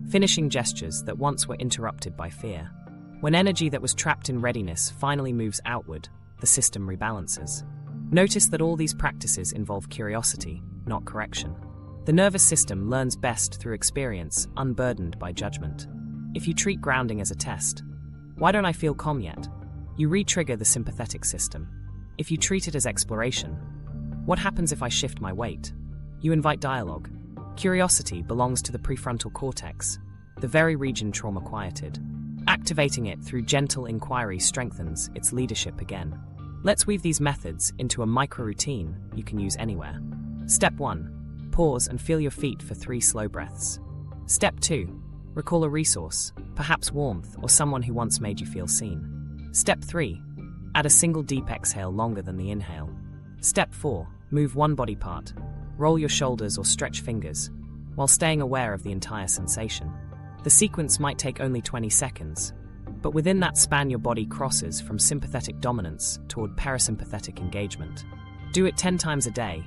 finishing gestures that once were interrupted by fear. When energy that was trapped in readiness finally moves outward, the system rebalances. Notice that all these practices involve curiosity, not correction. The nervous system learns best through experience, unburdened by judgment. If you treat grounding as a test, why don't I feel calm yet? You re-trigger the sympathetic system. If you treat it as exploration, what happens if I shift my weight? You invite dialogue. Curiosity belongs to the prefrontal cortex, the very region trauma quieted. Activating it through gentle inquiry strengthens its leadership again. Let's weave these methods into a micro-routine you can use anywhere. Step 1. Pause and feel your feet for 3 slow breaths. Step 2. Recall a resource, perhaps warmth or someone who once made you feel seen. Step 3. Add a single deep exhale longer than the inhale. Step 4. Move one body part. Roll your shoulders or stretch fingers, while staying aware of the entire sensation. The sequence might take only 20 seconds, but within that span your body crosses from sympathetic dominance toward parasympathetic engagement. Do it 10 times a day,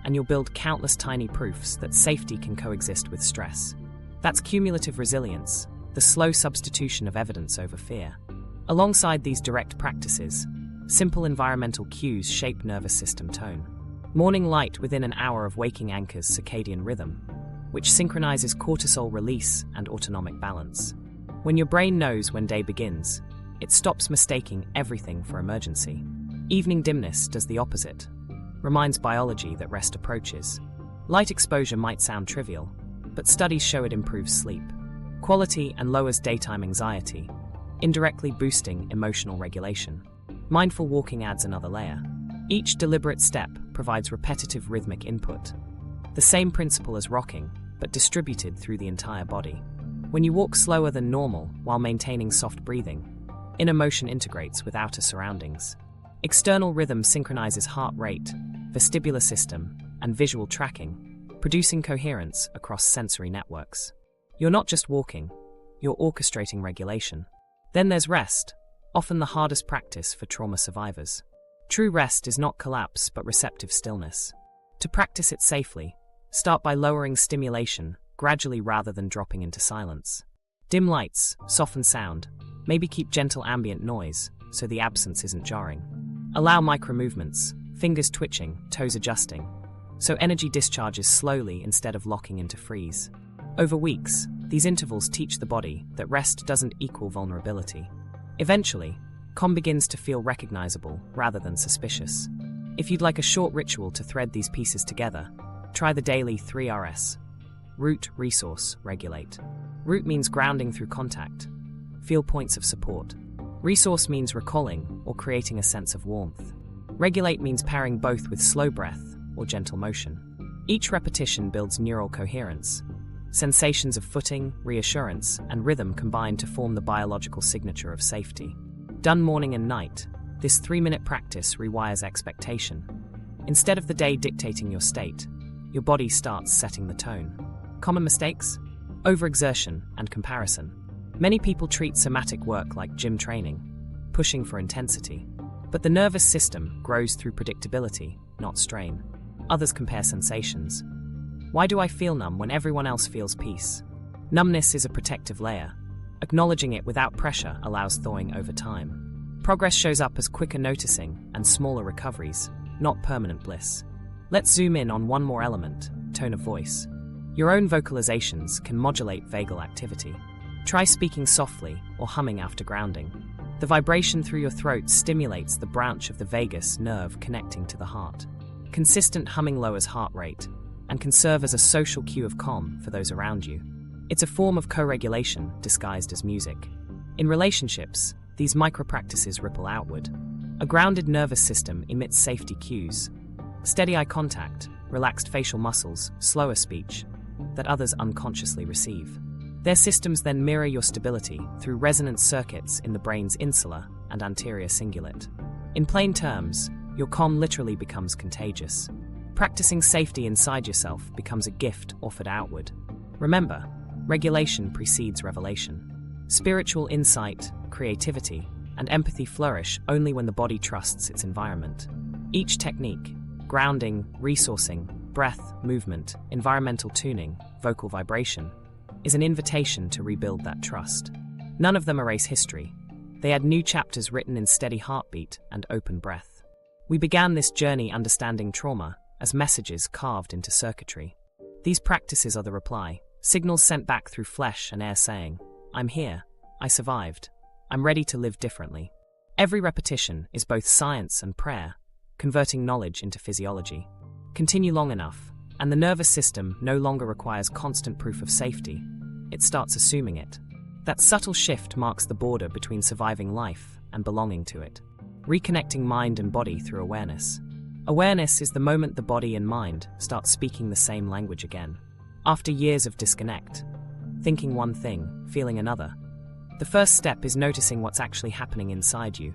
and you'll build countless tiny proofs that safety can coexist with stress. That's cumulative resilience, the slow substitution of evidence over fear. Alongside these direct practices, simple environmental cues shape nervous system tone. Morning light within an hour of waking anchors circadian rhythm, which synchronizes cortisol release and autonomic balance. When your brain knows when day begins, it stops mistaking everything for emergency. Evening dimness does the opposite, reminds biology that rest approaches. Light exposure might sound trivial, but studies show it improves sleep quality and lowers daytime anxiety, indirectly boosting emotional regulation. Mindful walking adds another layer. Each deliberate step provides repetitive rhythmic input. The same principle as rocking, but distributed through the entire body. When you walk slower than normal while maintaining soft breathing, inner motion integrates with outer surroundings. External rhythm synchronizes heart rate, vestibular system, and visual tracking, producing coherence across sensory networks. You're not just walking, you're orchestrating regulation. Then there's rest, often the hardest practice for trauma survivors. True rest is not collapse but receptive stillness. To practice it safely, start by lowering stimulation gradually rather than dropping into silence. Dim lights, soften sound, maybe keep gentle ambient noise so the absence isn't jarring. Allow micro-movements, fingers twitching, toes adjusting, so energy discharges slowly instead of locking into freeze. Over weeks, these intervals teach the body that rest doesn't equal vulnerability. Eventually, calm begins to feel recognizable rather than suspicious. If you'd like a short ritual to thread these pieces together, try the daily 3Rs. Root, resource, regulate. Root means grounding through contact. Feel points of support. Resource means recalling or creating a sense of warmth. Regulate means pairing both with slow breath or gentle motion. Each repetition builds neural coherence. Sensations of footing, reassurance, and rhythm combine to form the biological signature of safety. Done morning and night, this 3-minute practice rewires expectation. Instead of the day dictating your state, your body starts setting the tone. Common mistakes? Overexertion and comparison. Many people treat somatic work like gym training, pushing for intensity. But the nervous system grows through predictability, not strain. Others compare sensations. Why do I feel numb when everyone else feels peace? Numbness is a protective layer. Acknowledging it without pressure allows thawing over time. Progress shows up as quicker noticing and smaller recoveries, not permanent bliss. Let's zoom in on one more element, tone of voice. Your own vocalizations can modulate vagal activity. Try speaking softly or humming after grounding. The vibration through your throat stimulates the branch of the vagus nerve connecting to the heart. Consistent humming lowers heart rate and can serve as a social cue of calm for those around you. It's a form of co-regulation disguised as music. In relationships, these micro-practices ripple outward. A grounded nervous system emits safety cues. Steady eye contact, relaxed facial muscles, slower speech, that others unconsciously receive. Their systems then mirror your stability through resonance circuits in the brain's insular and anterior cingulate. In plain terms, your calm literally becomes contagious. Practicing safety inside yourself becomes a gift offered outward. Remember, regulation precedes revelation. Spiritual insight, creativity, and empathy flourish only when the body trusts its environment. Each technique, grounding, resourcing, breath, movement, environmental tuning, vocal vibration, is an invitation to rebuild that trust. None of them erase history. They add new chapters written in steady heartbeat and open breath. We began this journey understanding trauma as messages carved into circuitry. These practices are the reply, signals sent back through flesh and air saying, I'm here, I survived, I'm ready to live differently. Every repetition is both science and prayer, converting knowledge into physiology. Continue long enough, and the nervous system no longer requires constant proof of safety. It starts assuming it. That subtle shift marks the border between surviving life and belonging to it. Reconnecting mind and body through awareness. Awareness is the moment the body and mind start speaking the same language again. After years of disconnect, thinking one thing, feeling another. The first step is noticing what's actually happening inside you,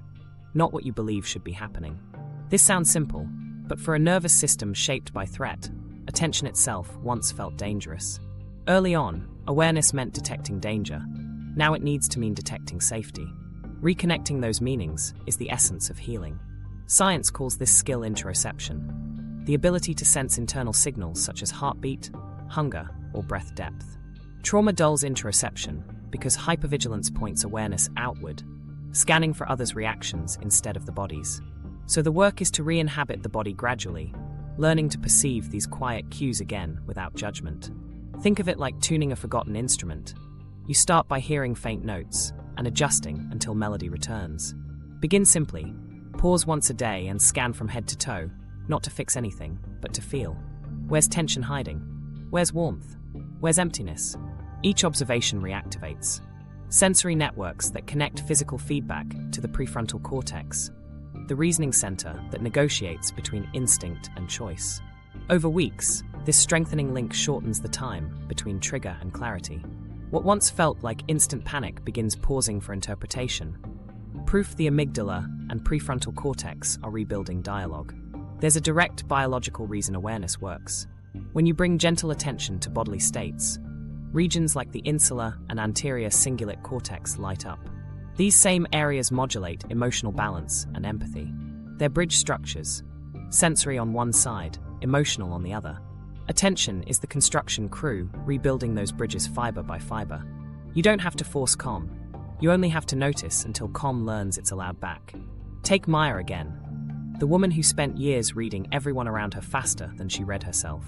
not what you believe should be happening. This sounds simple, but for a nervous system shaped by threat, attention itself once felt dangerous. Early on, awareness meant detecting danger. Now it needs to mean detecting safety. Reconnecting those meanings is the essence of healing. Science calls this skill interoception, the ability to sense internal signals such as heartbeat, hunger, or breath depth. Trauma dulls interoception because hypervigilance points awareness outward, scanning for others' reactions instead of the body's. So the work is to re-inhabit the body gradually, learning to perceive these quiet cues again without judgment. Think of it like tuning a forgotten instrument. You start by hearing faint notes and adjusting until melody returns. Begin simply. Pause once a day and scan from head to toe, not to fix anything, but to feel. Where's tension hiding? Where's warmth? Where's emptiness? Each observation reactivates sensory networks that connect physical feedback to the prefrontal cortex, the reasoning center that negotiates between instinct and choice. Over weeks, this strengthening link shortens the time between trigger and clarity. What once felt like instant panic begins pausing for interpretation. Proof the amygdala and prefrontal cortex are rebuilding dialogue. There's a direct biological reason awareness works. When you bring gentle attention to bodily states, regions like the insular and anterior cingulate cortex light up. These same areas modulate emotional balance and empathy. They're bridge structures, sensory on one side, emotional on the other. Attention is the construction crew rebuilding those bridges fiber by fiber. You don't have to force calm. You only have to notice until calm learns it's allowed back. Take Maya again, the woman who spent years reading everyone around her faster than she read herself.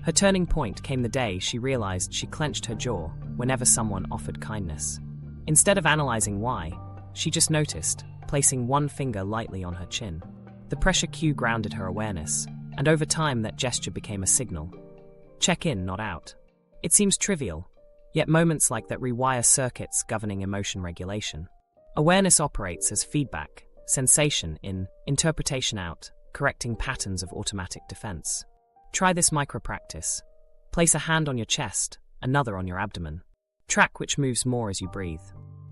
Her turning point came the day she realized she clenched her jaw whenever someone offered kindness. Instead of analyzing why, she just noticed, placing one finger lightly on her chin. The pressure cue grounded her awareness, and over time that gesture became a signal. Check in, not out. It seems trivial, yet moments like that rewire circuits governing emotion regulation. Awareness operates as feedback, sensation in, interpretation out, correcting patterns of automatic defense. Try this micro-practice. Place a hand on your chest, another on your abdomen. Track which moves more as you breathe.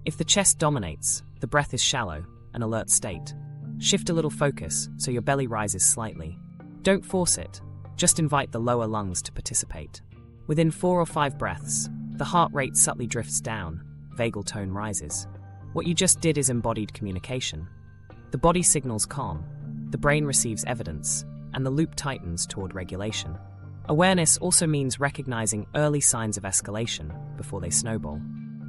If the chest dominates, the breath is shallow, an alert state. Shift a little focus so your belly rises slightly. Don't force it, just invite the lower lungs to participate. Within 4 or 5 breaths, the heart rate subtly drifts down, vagal tone rises. What you just did is embodied communication. The body signals calm, the brain receives evidence, and the loop tightens toward regulation. Awareness also means recognizing early signs of escalation before they snowball.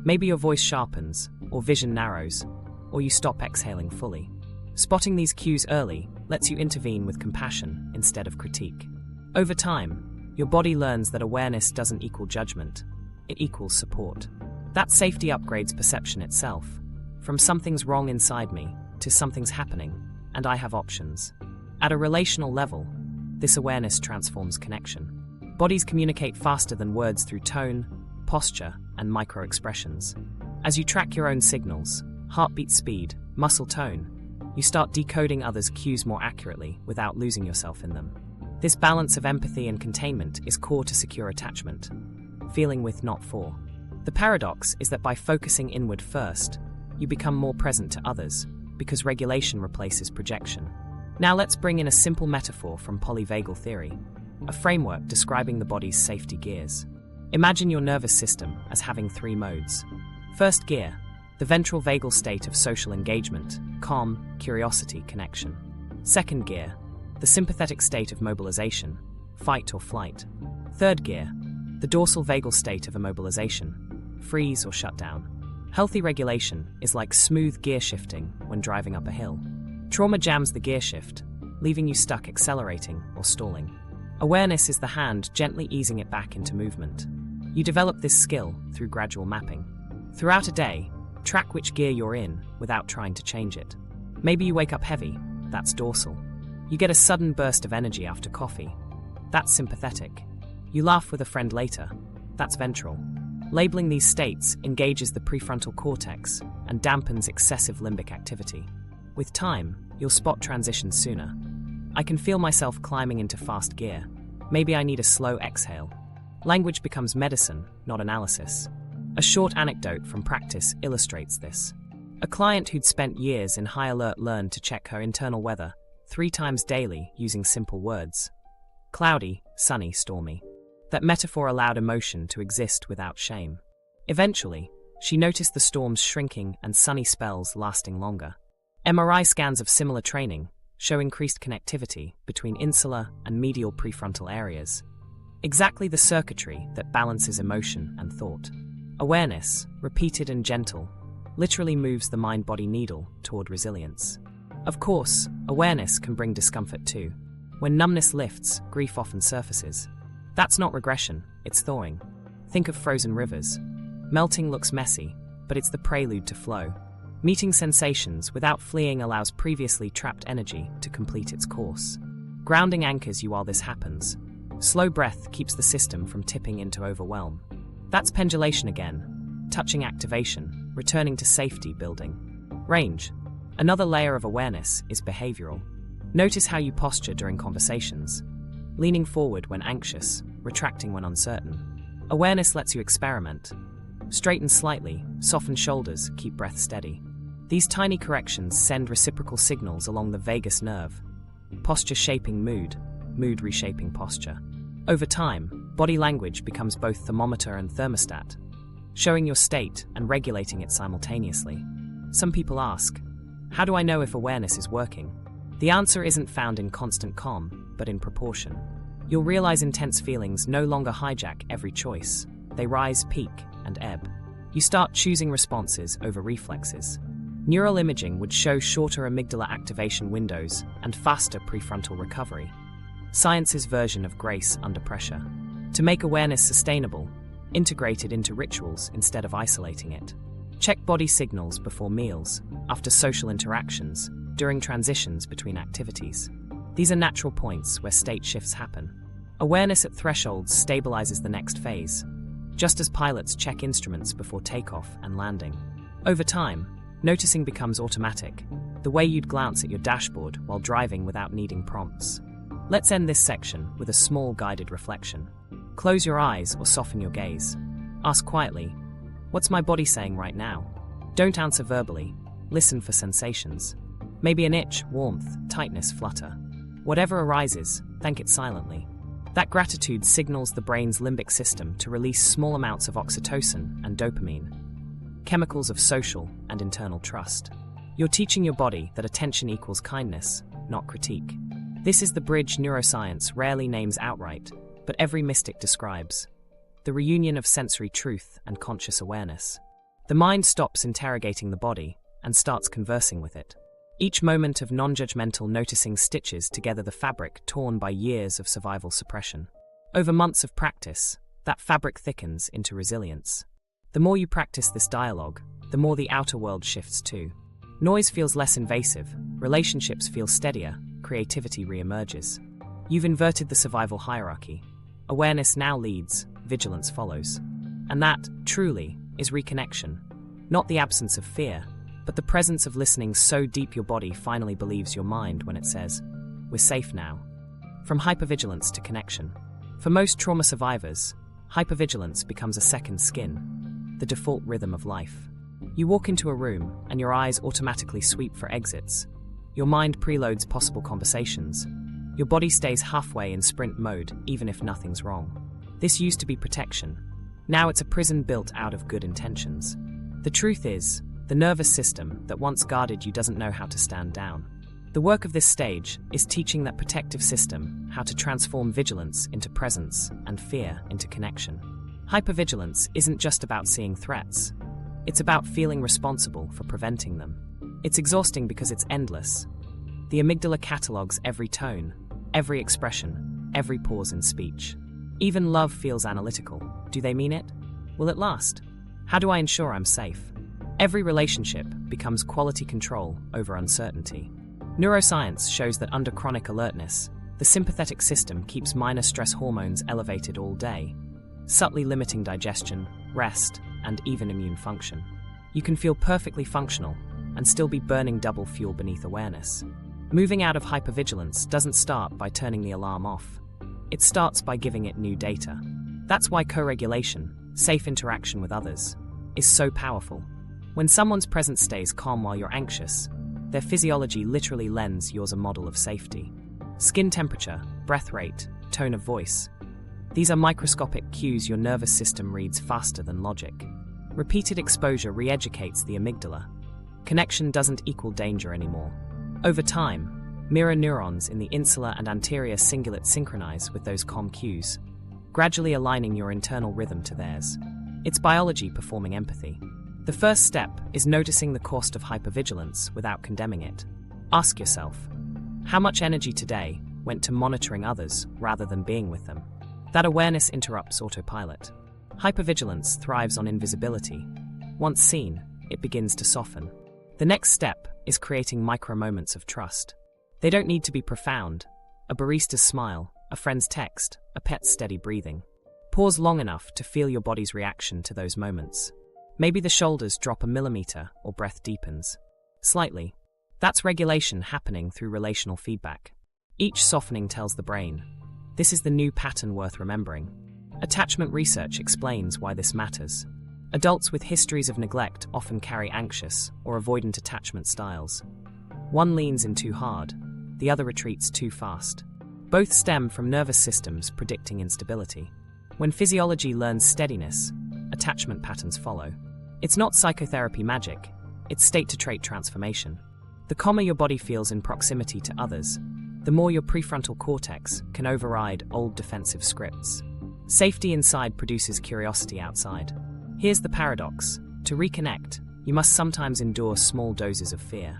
Maybe your voice sharpens, or vision narrows, or you stop exhaling fully. Spotting these cues early lets you intervene with compassion instead of critique. Over time, your body learns that awareness doesn't equal judgment, it equals support. That safety upgrades perception itself, from something's wrong inside me to something's happening, and I have options. At a relational level, this awareness transforms connection. Bodies communicate faster than words through tone, posture, and micro-expressions. As you track your own signals, heartbeat speed, muscle tone, you start decoding others' cues more accurately without losing yourself in them. This balance of empathy and containment is core to secure attachment, feeling with, not for. The paradox is that by focusing inward first, you become more present to others, because regulation replaces projection. Now let's bring in a simple metaphor from polyvagal theory, a framework describing the body's safety gears. Imagine your nervous system as having 3 modes. First gear, the ventral vagal state of social engagement, calm, curiosity, connection. Second gear, the sympathetic state of mobilization, fight or flight. Third gear, the dorsal vagal state of immobilization, freeze or shut down. Healthy regulation is like smooth gear shifting when driving up a hill. Trauma jams the gear shift, leaving you stuck accelerating or stalling. Awareness is the hand gently easing it back into movement. You develop this skill through gradual mapping. Throughout a day, track which gear you're in without trying to change it. Maybe you wake up heavy, that's dorsal. You get a sudden burst of energy after coffee, that's sympathetic. You laugh with a friend later, that's ventral. Labeling these states engages the prefrontal cortex and dampens excessive limbic activity. With time, you'll spot transitions sooner. I can feel myself climbing into fast gear. Maybe I need a slow exhale. Language becomes medicine, not analysis. A short anecdote from practice illustrates this. A client who'd spent years in high alert learned to check her internal weather 3 times daily using simple words. Cloudy, sunny, stormy. That metaphor allowed emotion to exist without shame. Eventually, she noticed the storms shrinking and sunny spells lasting longer. MRI scans of similar training show increased connectivity between insular and medial prefrontal areas. Exactly the circuitry that balances emotion and thought. Awareness, repeated and gentle, literally moves the mind-body needle toward resilience. Of course, awareness can bring discomfort too. When numbness lifts, grief often surfaces. That's not regression, it's thawing. Think of frozen rivers. Melting looks messy, but it's the prelude to flow. Meeting sensations without fleeing allows previously trapped energy to complete its course. Grounding anchors you while this happens. Slow breath keeps the system from tipping into overwhelm. That's pendulation again, touching activation, returning to safety building. Range. Another layer of awareness is behavioral. Notice how you posture during conversations. Leaning forward when anxious, retracting when uncertain. Awareness lets you experiment. Straighten slightly, soften shoulders, keep breath steady. These tiny corrections send reciprocal signals along the vagus nerve. Posture shaping mood, mood reshaping posture. Over time, body language becomes both thermometer and thermostat, showing your state and regulating it simultaneously. Some people ask, how do I know if awareness is working? The answer isn't found in constant calm, but in proportion. You'll realize intense feelings no longer hijack every choice. They rise, peak, and ebb. You start choosing responses over reflexes. Neural imaging would show shorter amygdala activation windows and faster prefrontal recovery. Science's version of grace under pressure. To make awareness sustainable, integrate it into rituals instead of isolating it. Check body signals before meals, after social interactions, during transitions between activities. These are natural points where state shifts happen. Awareness at thresholds stabilizes the next phase, just as pilots check instruments before takeoff and landing. Over time, noticing becomes automatic, the way you'd glance at your dashboard while driving without needing prompts. Let's end this section with a small guided reflection. Close your eyes or soften your gaze. Ask quietly, what's my body saying right now? Don't answer verbally, listen for sensations. Maybe an itch, warmth, tightness, flutter. Whatever arises, thank it silently. That gratitude signals the brain's limbic system to release small amounts of oxytocin and dopamine, chemicals of social and internal trust. You're teaching your body that attention equals kindness, not critique. This is the bridge neuroscience rarely names outright, but every mystic describes. The reunion of sensory truth and conscious awareness. The mind stops interrogating the body and starts conversing with it. Each moment of non-judgmental noticing stitches together the fabric torn by years of survival suppression. Over months of practice, that fabric thickens into resilience. The more you practice this dialogue, the more the outer world shifts too. Noise feels less invasive, relationships feel steadier, creativity re-emerges. You've inverted the survival hierarchy. Awareness now leads, vigilance follows. And that, truly, is reconnection. Not the absence of fear, but the presence of listening so deep your body finally believes your mind when it says, we're safe now. From hypervigilance to connection. For most trauma survivors, hypervigilance becomes a second skin, the default rhythm of life. You walk into a room and your eyes automatically sweep for exits. Your mind preloads possible conversations. Your body stays halfway in sprint mode even if nothing's wrong. This used to be protection. Now it's a prison built out of good intentions. The truth is, the nervous system that once guarded you doesn't know how to stand down. The work of this stage is teaching that protective system how to transform vigilance into presence and fear into connection. Hypervigilance isn't just about seeing threats. It's about feeling responsible for preventing them. It's exhausting because it's endless. The amygdala catalogues every tone, every expression, every pause in speech. Even love feels analytical. Do they mean it? Will it last? How do I ensure I'm safe? Every relationship becomes quality control over uncertainty. Neuroscience shows that under chronic alertness, the sympathetic system keeps minor stress hormones elevated all day, subtly limiting digestion, rest, and even immune function. You can feel perfectly functional and still be burning double fuel beneath awareness. Moving out of hypervigilance doesn't start by turning the alarm off. It starts by giving it new data. That's why co-regulation, safe interaction with others, is so powerful. When someone's presence stays calm while you're anxious, their physiology literally lends yours a model of safety. Skin temperature, breath rate, tone of voice. These are microscopic cues your nervous system reads faster than logic. Repeated exposure re-educates the amygdala. Connection doesn't equal danger anymore. Over time, mirror neurons in the insular and anterior cingulate synchronize with those calm cues, gradually aligning your internal rhythm to theirs. It's biology performing empathy. The first step is noticing the cost of hypervigilance without condemning it. Ask yourself, how much energy today went to monitoring others rather than being with them? That awareness interrupts autopilot. Hypervigilance thrives on invisibility. Once seen, it begins to soften. The next step is creating micro-moments of trust. They don't need to be profound. A barista's smile, a friend's text, a pet's steady breathing. Pause long enough to feel your body's reaction to those moments. Maybe the shoulders drop a millimeter or breath deepens slightly. That's regulation happening through relational feedback. Each softening tells the brain, this is the new pattern worth remembering. Attachment research explains why this matters. Adults with histories of neglect often carry anxious or avoidant attachment styles. One leans in too hard, the other retreats too fast. Both stem from nervous systems predicting instability. When physiology learns steadiness, attachment patterns follow. It's not psychotherapy magic, it's state-to-trait transformation. The calmer your body feels in proximity to others, the more your prefrontal cortex can override old defensive scripts. Safety inside produces curiosity outside. Here's the paradox. To reconnect, you must sometimes endure small doses of fear.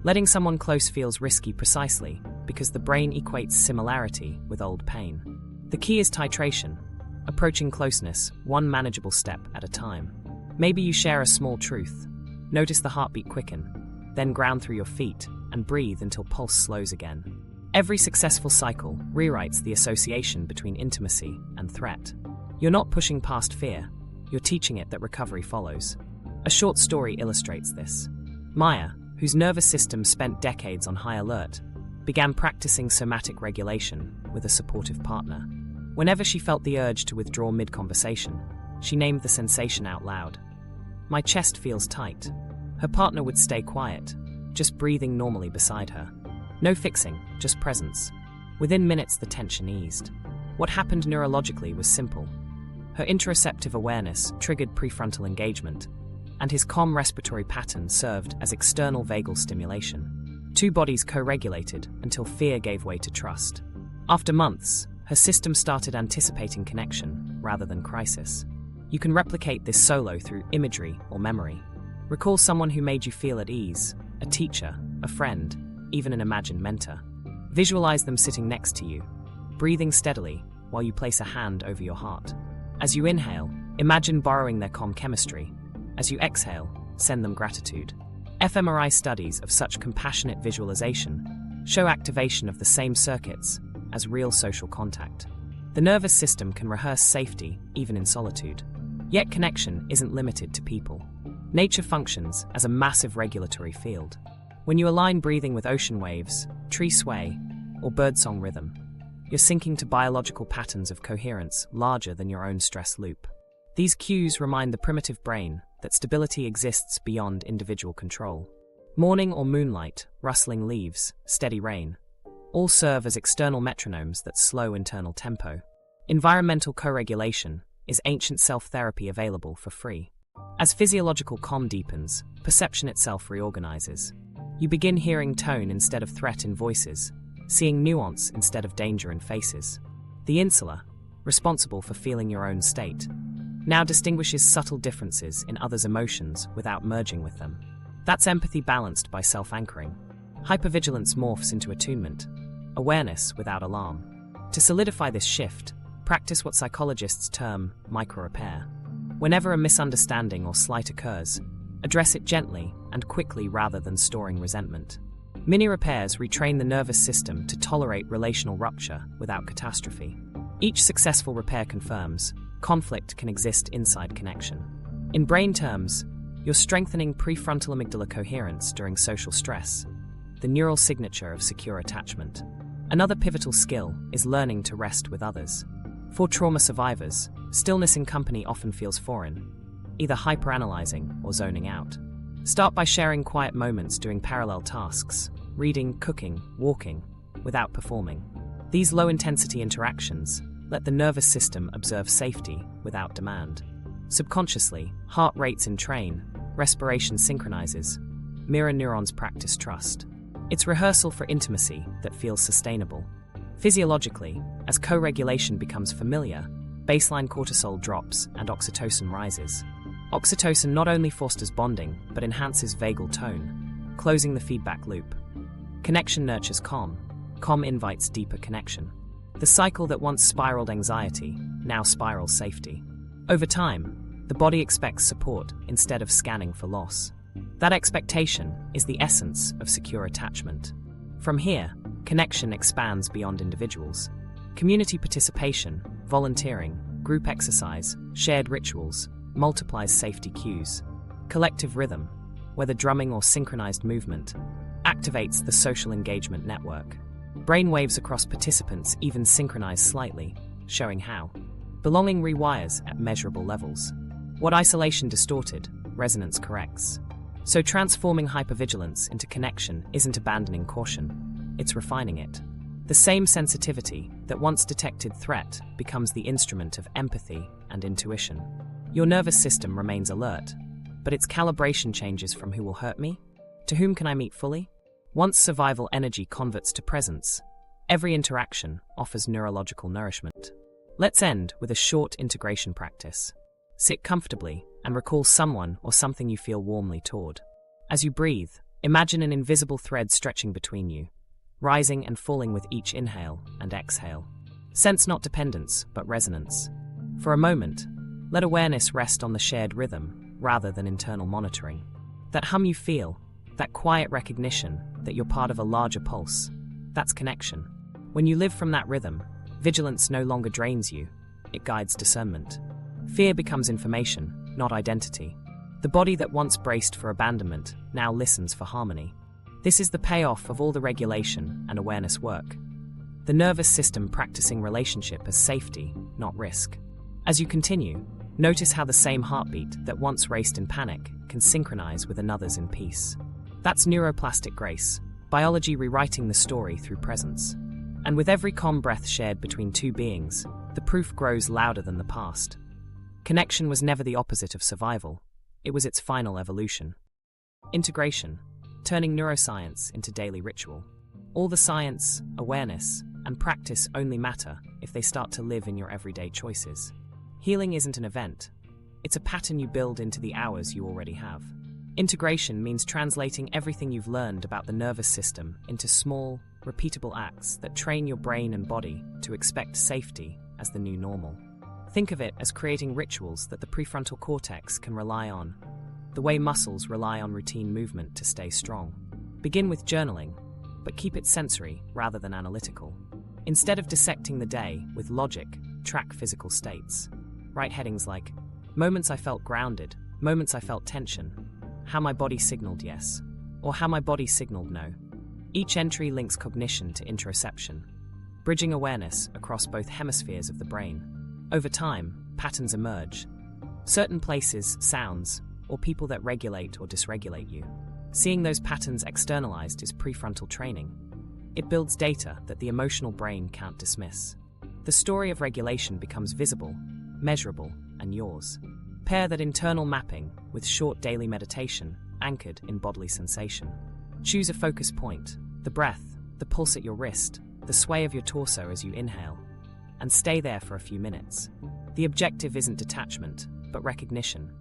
Letting someone close feels risky precisely because the brain equates similarity with old pain. The key is titration, approaching closeness one manageable step at a time. Maybe you share a small truth. Notice the heartbeat quicken, then ground through your feet and breathe until pulse slows again. Every successful cycle rewrites the association between intimacy and threat. You're not pushing past fear, you're teaching it that recovery follows. A short story illustrates this. Maya, whose nervous system spent decades on high alert, began practicing somatic regulation with a supportive partner. Whenever she felt the urge to withdraw mid-conversation, she named the sensation out loud. My chest feels tight. Her partner would stay quiet, just breathing normally beside her. No fixing, just presence. Within minutes, the tension eased. What happened neurologically was simple. Her interoceptive awareness triggered prefrontal engagement, and his calm respiratory pattern served as external vagal stimulation. Two bodies co-regulated until fear gave way to trust. After months, her system started anticipating connection rather than crisis. You can replicate this solo through imagery or memory. Recall someone who made you feel at ease, a teacher, a friend, even an imagined mentor. Visualize them sitting next to you, breathing steadily while you place a hand over your heart. As you inhale, imagine borrowing their calm chemistry. As you exhale, send them gratitude. fMRI studies of such compassionate visualization show activation of the same circuits as real social contact. The nervous system can rehearse safety even in solitude. Yet connection isn't limited to people. Nature functions as a massive regulatory field. When you align breathing with ocean waves, tree sway, or birdsong rhythm, you're syncing to biological patterns of coherence larger than your own stress loop. These cues remind the primitive brain that stability exists beyond individual control. Morning or moonlight, rustling leaves, steady rain, all serve as external metronomes that slow internal tempo. Environmental co-regulation is ancient self-therapy available for free. As physiological calm deepens, perception itself reorganizes. You begin hearing tone instead of threat in voices, seeing nuance instead of danger in faces. The insula, responsible for feeling your own state, now distinguishes subtle differences in others' emotions without merging with them. That's empathy balanced by self-anchoring. Hypervigilance morphs into attunement, awareness without alarm. To solidify this shift, practice what psychologists term micro-repair. Whenever a misunderstanding or slight occurs, address it gently and quickly rather than storing resentment. Mini-repairs retrain the nervous system to tolerate relational rupture without catastrophe. Each successful repair confirms conflict can exist inside connection. In brain terms, you're strengthening prefrontal amygdala coherence during social stress, the neural signature of secure attachment. Another pivotal skill is learning to rest with others. For trauma survivors, stillness in company often feels foreign. either hyperanalyzing or zoning out. Start by sharing quiet moments doing parallel tasks, reading, cooking, walking, without performing. These low-intensity interactions let the nervous system observe safety without demand. Subconsciously, heart rates entrain, respiration synchronizes, mirror neurons practice trust. It's rehearsal for intimacy that feels sustainable. Physiologically, as co-regulation becomes familiar, baseline cortisol drops and oxytocin rises. Oxytocin not only fosters bonding, but enhances vagal tone, closing the feedback loop. Connection nurtures calm. Calm invites deeper connection. The cycle that once spiraled anxiety now spirals safety. Over time, the body expects support instead of scanning for loss. That expectation is the essence of secure attachment. From here, connection expands beyond individuals. Community participation, volunteering, group exercise, shared rituals, multiplies safety cues. Collective rhythm, whether drumming or synchronized movement, activates the social engagement network. Brainwaves across participants even synchronize slightly, showing how. Belonging rewires at measurable levels. What isolation distorted, resonance corrects. So transforming hypervigilance into connection isn't abandoning caution, it's refining it. The same sensitivity that once detected threat becomes the instrument of empathy and intuition. Your nervous system remains alert, but its calibration changes from who will hurt me to whom can I meet fully. Once survival energy converts to presence, every interaction offers neurological nourishment. Let's end with a short integration practice. Sit comfortably and recall someone or something you feel warmly toward. As you breathe, imagine an invisible thread stretching between you, rising and falling with each inhale and exhale. Sense not dependence, but resonance. For a moment, let awareness rest on the shared rhythm rather than internal monitoring. That hum you feel, that quiet recognition that you're part of a larger pulse, that's connection. When you live from that rhythm, vigilance no longer drains you, it guides discernment. Fear becomes information, not identity. The body that once braced for abandonment now listens for harmony. This is the payoff of all the regulation and awareness work. The nervous system practicing relationship as safety, not risk. As you continue, notice how the same heartbeat that once raced in panic can synchronize with another's in peace. That's neuroplastic grace, biology rewriting the story through presence. And with every calm breath shared between two beings, the proof grows louder than the past. Connection was never the opposite of survival, it was its final evolution. Integration, turning neuroscience into daily ritual. All the science, awareness, and practice only matter if they start to live in your everyday choices. Healing isn't an event, it's a pattern you build into the hours you already have. Integration means translating everything you've learned about the nervous system into small, repeatable acts that train your brain and body to expect safety as the new normal. Think of it as creating rituals that the prefrontal cortex can rely on, the way muscles rely on routine movement to stay strong. Begin with journaling, but keep it sensory rather than analytical. Instead of dissecting the day with logic, track physical states. Write headings like, moments I felt grounded, moments I felt tension, how my body signaled yes, or how my body signaled no. Each entry links cognition to interoception, bridging awareness across both hemispheres of the brain. Over time, patterns emerge. Certain places, sounds, or people that regulate or dysregulate you. Seeing those patterns externalized is prefrontal training. It builds data that the emotional brain can't dismiss. The story of regulation becomes visible, measurable, and yours. Pair that internal mapping with short daily meditation anchored in bodily sensation. Choose a focus point, the breath, the pulse at your wrist, the sway of your torso as you inhale, and stay there for a few minutes. The objective isn't detachment, but recognition,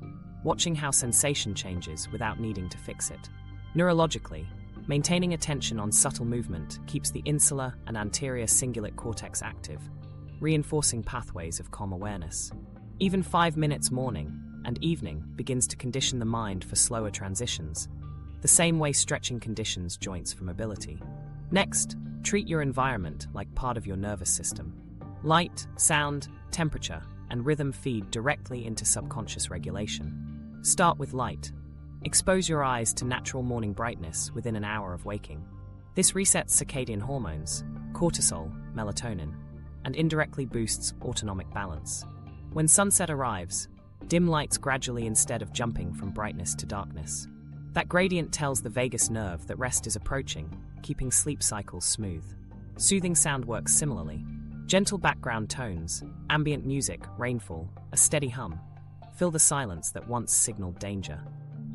watching how sensation changes without needing to fix it. Neurologically, maintaining attention on subtle movement keeps the insular and anterior cingulate cortex active, reinforcing pathways of calm awareness. Even 5 minutes morning and evening begins to condition the mind for slower transitions, the same way stretching conditions joints for mobility. Next, treat your environment like part of your nervous system. Light, sound, temperature, and rhythm feed directly into subconscious regulation. Start with light. Expose your eyes to natural morning brightness within an hour of waking. This resets circadian hormones, cortisol, melatonin, and indirectly boosts autonomic balance. When sunset arrives, Dim lights gradually instead of jumping from brightness to darkness. That gradient tells the vagus nerve that rest is approaching, keeping sleep cycles smooth. Soothing sound works similarly. Gentle background tones, ambient music, rainfall, a steady hum, fill the silence that once signaled danger.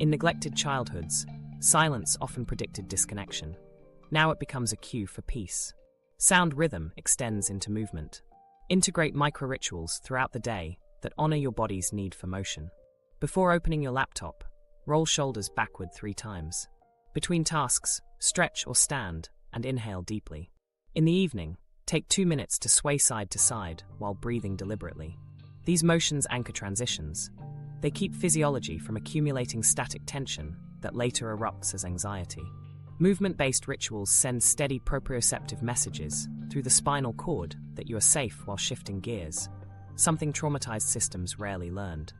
In neglected childhoods, silence often predicted disconnection. Now it becomes a cue for peace. Sound rhythm extends into movement. Integrate micro-rituals throughout the day that honor your body's need for motion. Before opening your laptop, roll shoulders backward 3 times. Between tasks, stretch or stand and inhale deeply. In the evening, take 2 minutes to sway side to side while breathing deliberately. These motions anchor transitions. They keep physiology from accumulating static tension that later erupts as anxiety. Movement-based rituals send steady proprioceptive messages through the spinal cord that you are safe while shifting gears, something traumatized systems rarely learned.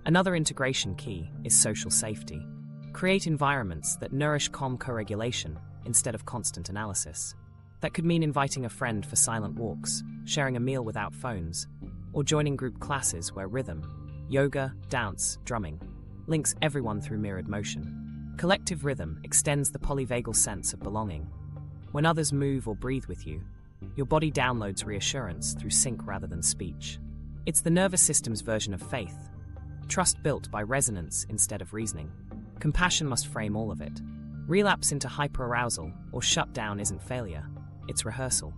Another integration key is social safety. Create environments that nourish calm co-regulation instead of constant analysis. That could mean inviting a friend for silent walks, sharing a meal without phones, or joining group classes where rhythm, yoga, dance, drumming, links everyone through mirrored motion. Collective rhythm extends the polyvagal sense of belonging. When others move or breathe with you, your body downloads reassurance through sync rather than speech. It's the nervous system's version of faith, trust built by resonance instead of reasoning. Compassion must frame all of it. Relapse into hyperarousal or shutdown isn't failure, it's rehearsal.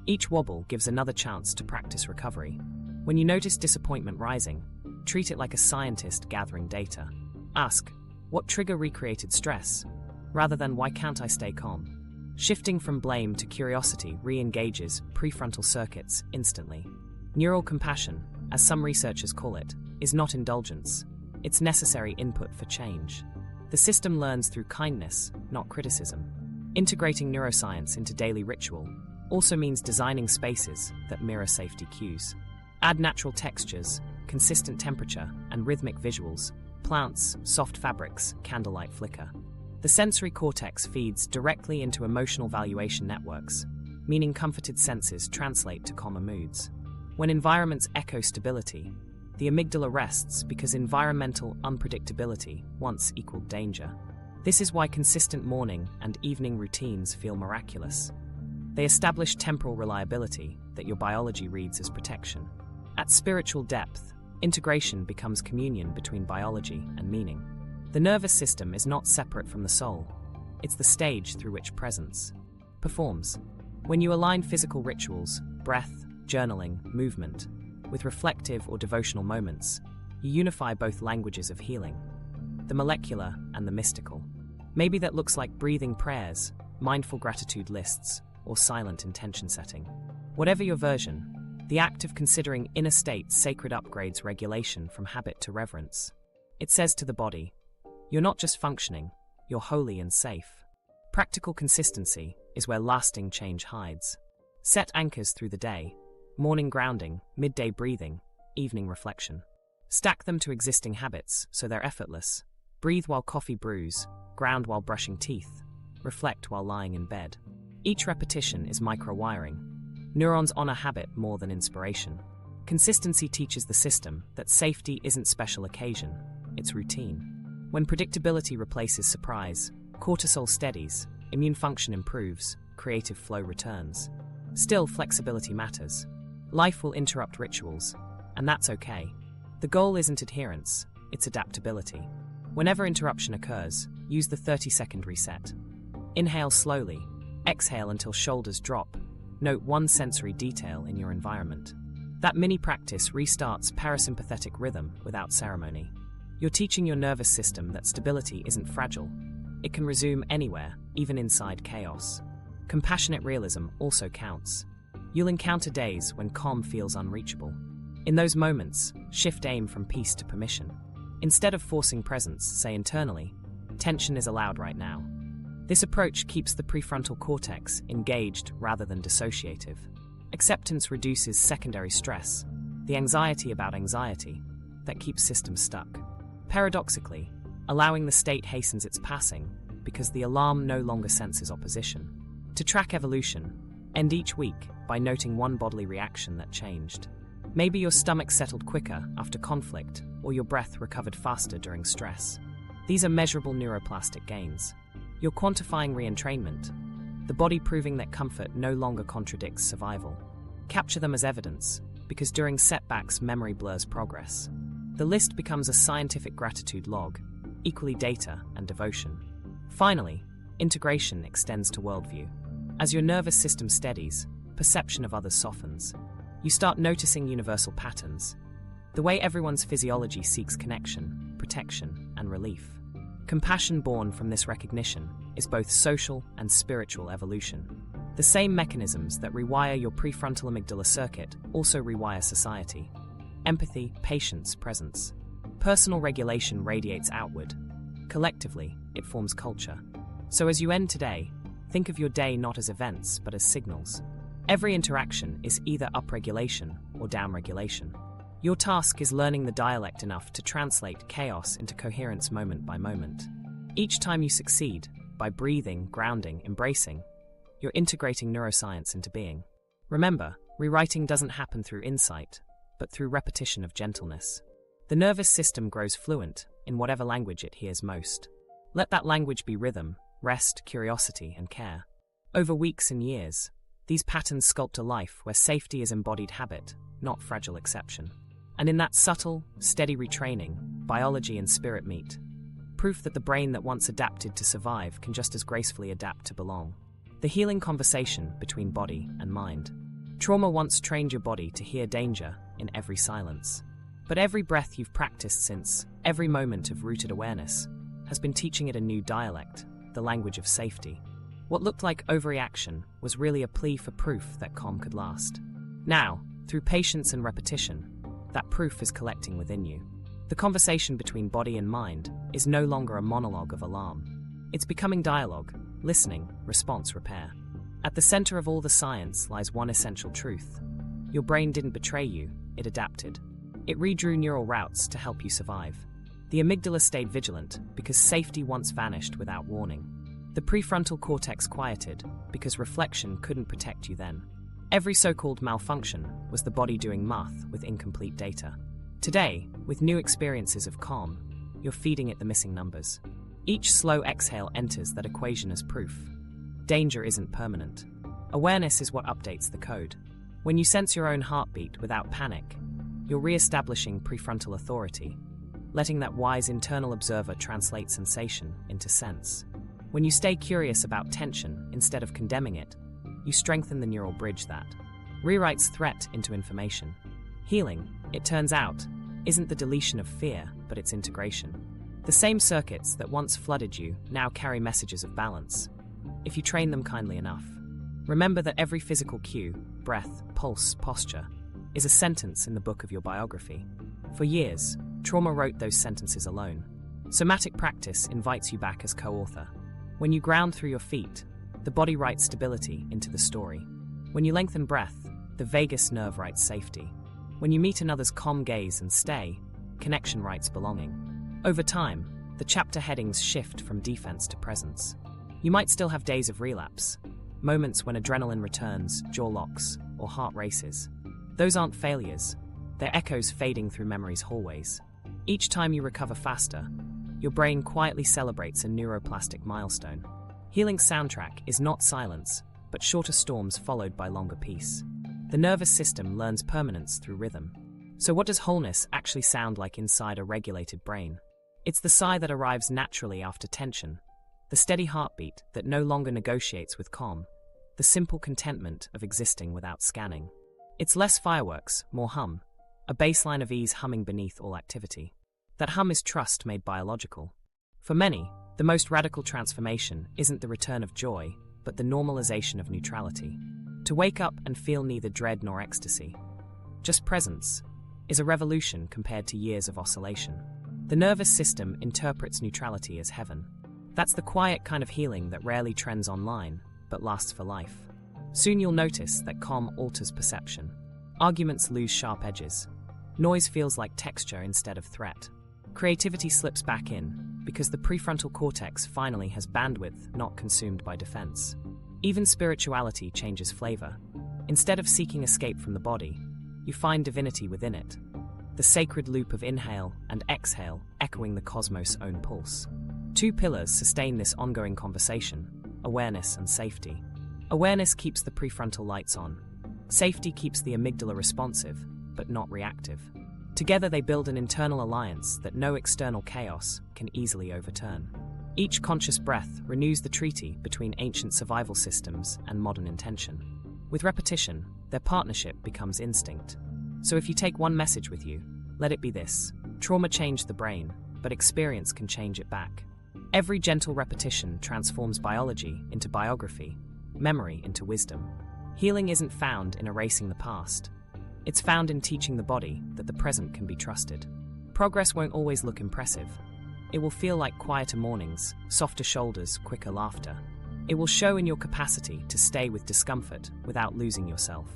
Each wobble gives another chance to practice recovery. When you notice disappointment rising, treat it like a scientist gathering data. Ask, what trigger recreated stress? Rather than why can't I stay calm? Shifting from blame to curiosity re-engages prefrontal circuits instantly. Neural compassion, as some researchers call it, is not indulgence. It's necessary input for change. The system learns through kindness, not criticism. Integrating neuroscience into daily ritual also means designing spaces that mirror safety cues. Add natural textures, consistent temperature, and rhythmic visuals. Plants, soft fabrics, candlelight flicker. The sensory cortex feeds directly into emotional valuation networks, meaning comforted senses translate to calmer moods. When environments echo stability, the amygdala rests because environmental unpredictability once equaled danger. This is why consistent morning and evening routines feel miraculous. They establish temporal reliability that your biology reads as protection. At spiritual depth, integration becomes communion between biology and meaning. The nervous system is not separate from the soul. It's the stage through which presence performs. When you align physical rituals, breath, journaling, movement, with reflective or devotional moments, you unify both languages of healing, the molecular and the mystical. Maybe that looks like breathing prayers, mindful gratitude lists, or silent intention setting. Whatever your version, the act of considering inner state sacred upgrades regulation from habit to reverence. It says to the body, you're not just functioning, you're holy and safe. Practical consistency is where lasting change hides. Set anchors through the day, morning grounding, midday breathing, evening reflection. Stack them to existing habits so they're effortless. Breathe while coffee brews, ground while brushing teeth, reflect while lying in bed. Each repetition is micro-wiring. Neurons honor habit more than inspiration. Consistency teaches the system that safety isn't special occasion, it's routine. When predictability replaces surprise, cortisol steadies, immune function improves, creative flow returns. Still, flexibility matters. Life will interrupt rituals, and that's okay. The goal isn't adherence, it's adaptability. Whenever interruption occurs, use the 30-second reset. Inhale slowly, exhale until shoulders drop. Note one sensory detail in your environment. That mini practice restarts parasympathetic rhythm without ceremony. You're teaching your nervous system that stability isn't fragile. It can resume anywhere, even inside chaos. Compassionate realism also counts. You'll encounter days when calm feels unreachable. In those moments, shift aim from peace to permission. Instead of forcing presence, say internally, tension is allowed right now. This approach keeps the prefrontal cortex engaged rather than dissociative. Acceptance reduces secondary stress, the anxiety about anxiety, that keeps systems stuck. Paradoxically, allowing the state hastens its passing because the alarm no longer senses opposition. To track evolution, end each week by noting one bodily reaction that changed. Maybe your stomach settled quicker after conflict, or your breath recovered faster during stress. These are measurable neuroplastic gains. You're quantifying re-entrainment, the body proving that comfort no longer contradicts survival. Capture them as evidence, because during setbacks, memory blurs progress. The list becomes a scientific gratitude log, equally data and devotion. Finally, integration extends to worldview. As your nervous system steadies, perception of others softens. You start noticing universal patterns, the way everyone's physiology seeks connection, protection, and relief. Compassion born from this recognition is both social and spiritual evolution. The same mechanisms that rewire your prefrontal amygdala circuit also rewire society. Empathy, patience, presence. Personal regulation radiates outward. Collectively, it forms culture. So as you end today, think of your day not as events, but as signals. Every interaction is either upregulation or downregulation. Your task is learning the dialect enough to translate chaos into coherence moment by moment. Each time you succeed, by breathing, grounding, embracing, you're integrating neuroscience into being. Remember, rewriting doesn't happen through insight, but through repetition of gentleness. The nervous system grows fluent in whatever language it hears most. Let that language be rhythm, rest, curiosity, and care. Over weeks and years, these patterns sculpt a life where safety is embodied habit, not fragile exception. And in that subtle, steady retraining, biology and spirit meet. Proof that the brain that once adapted to survive can just as gracefully adapt to belong. The healing conversation between body and mind. Trauma once trained your body to hear danger in every silence. But every breath you've practiced since, every moment of rooted awareness, has been teaching it a new dialect, the language of safety. What looked like overreaction was really a plea for proof that calm could last. Now, through patience and repetition, that proof is collecting within you. The conversation between body and mind is no longer a monologue of alarm. It's becoming dialogue, listening, response, repair. At the center of all the science lies one essential truth. Your brain didn't betray you, it adapted. It redrew neural routes to help you survive. The amygdala stayed vigilant because safety once vanished without warning. The prefrontal cortex quieted because reflection couldn't protect you then. Every so-called malfunction was the body doing math with incomplete data. Today, with new experiences of calm, you're feeding it the missing numbers. Each slow exhale enters that equation as proof. Danger isn't permanent. Awareness is what updates the code. When you sense your own heartbeat without panic, you're re-establishing prefrontal authority, letting that wise internal observer translate sensation into sense. When you stay curious about tension instead of condemning it, you strengthen the neural bridge that rewrites threat into information. Healing, it turns out, isn't the deletion of fear, but its integration. The same circuits that once flooded you now carry messages of balance, if you train them kindly enough. Remember that every physical cue, breath, pulse, posture, is a sentence in the book of your biography. For years, trauma wrote those sentences alone. Somatic practice invites you back as co-author. When you ground through your feet, the body writes stability into the story. When you lengthen breath, the vagus nerve writes safety. When you meet another's calm gaze and stay, connection writes belonging. Over time, the chapter headings shift from defense to presence. You might still have days of relapse, moments when adrenaline returns, jaw locks, or heart races. Those aren't failures, they're echoes fading through memory's hallways. Each time you recover faster, your brain quietly celebrates a neuroplastic milestone. Healing's soundtrack is not silence, but shorter storms followed by longer peace. The nervous system learns permanence through rhythm. So what does wholeness actually sound like inside a regulated brain? It's the sigh that arrives naturally after tension, the steady heartbeat that no longer negotiates with calm, the simple contentment of existing without scanning. It's less fireworks, more hum, a baseline of ease humming beneath all activity. That hum is trust made biological. For many, the most radical transformation isn't the return of joy, but the normalization of neutrality. To wake up and feel neither dread nor ecstasy, just presence, is a revolution compared to years of oscillation. The nervous system interprets neutrality as heaven. That's the quiet kind of healing that rarely trends online, but lasts for life. Soon you'll notice that calm alters perception. Arguments lose sharp edges. Noise feels like texture instead of threat. Creativity slips back in, because the prefrontal cortex finally has bandwidth not consumed by defense. Even spirituality changes flavor. Instead of seeking escape from the body, you find divinity within it. The sacred loop of inhale and exhale echoing the cosmos' own pulse. Two pillars sustain this ongoing conversation: awareness and safety. Awareness keeps the prefrontal lights on. Safety keeps the amygdala responsive, but not reactive. Together they build an internal alliance that no external chaos can easily overturn. Each conscious breath renews the treaty between ancient survival systems and modern intention. With repetition, their partnership becomes instinct. So if you take one message with you, let it be this: trauma changed the brain, but experience can change it back. Every gentle repetition transforms biology into biography, memory into wisdom. Healing isn't found in erasing the past. It's found in teaching the body that the present can be trusted. Progress won't always look impressive. It will feel like quieter mornings, softer shoulders, quicker laughter. It will show in your capacity to stay with discomfort without losing yourself.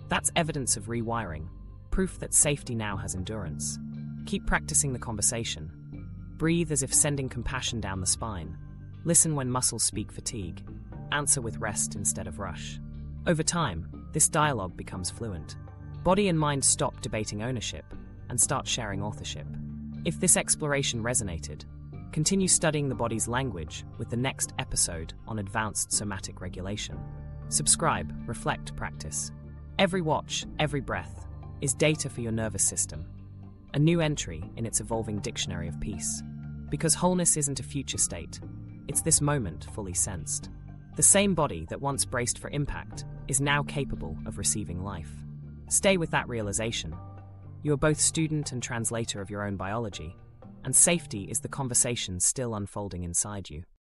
That's evidence of rewiring, proof that safety now has endurance. Keep practicing the conversation. Breathe as if sending compassion down the spine. Listen when muscles speak fatigue. Answer with rest instead of rush. Over time, this dialogue becomes fluent. Body and mind stop debating ownership and start sharing authorship. If this exploration resonated, continue studying the body's language with the next episode on advanced somatic regulation. Subscribe, reflect, practice. Every watch, every breath is data for your nervous system. A new entry in its evolving dictionary of peace. Because wholeness isn't a future state, it's this moment fully sensed. The same body that once braced for impact is now capable of receiving life. Stay with that realization. You are both student and translator of your own biology, and safety is the conversation still unfolding inside you.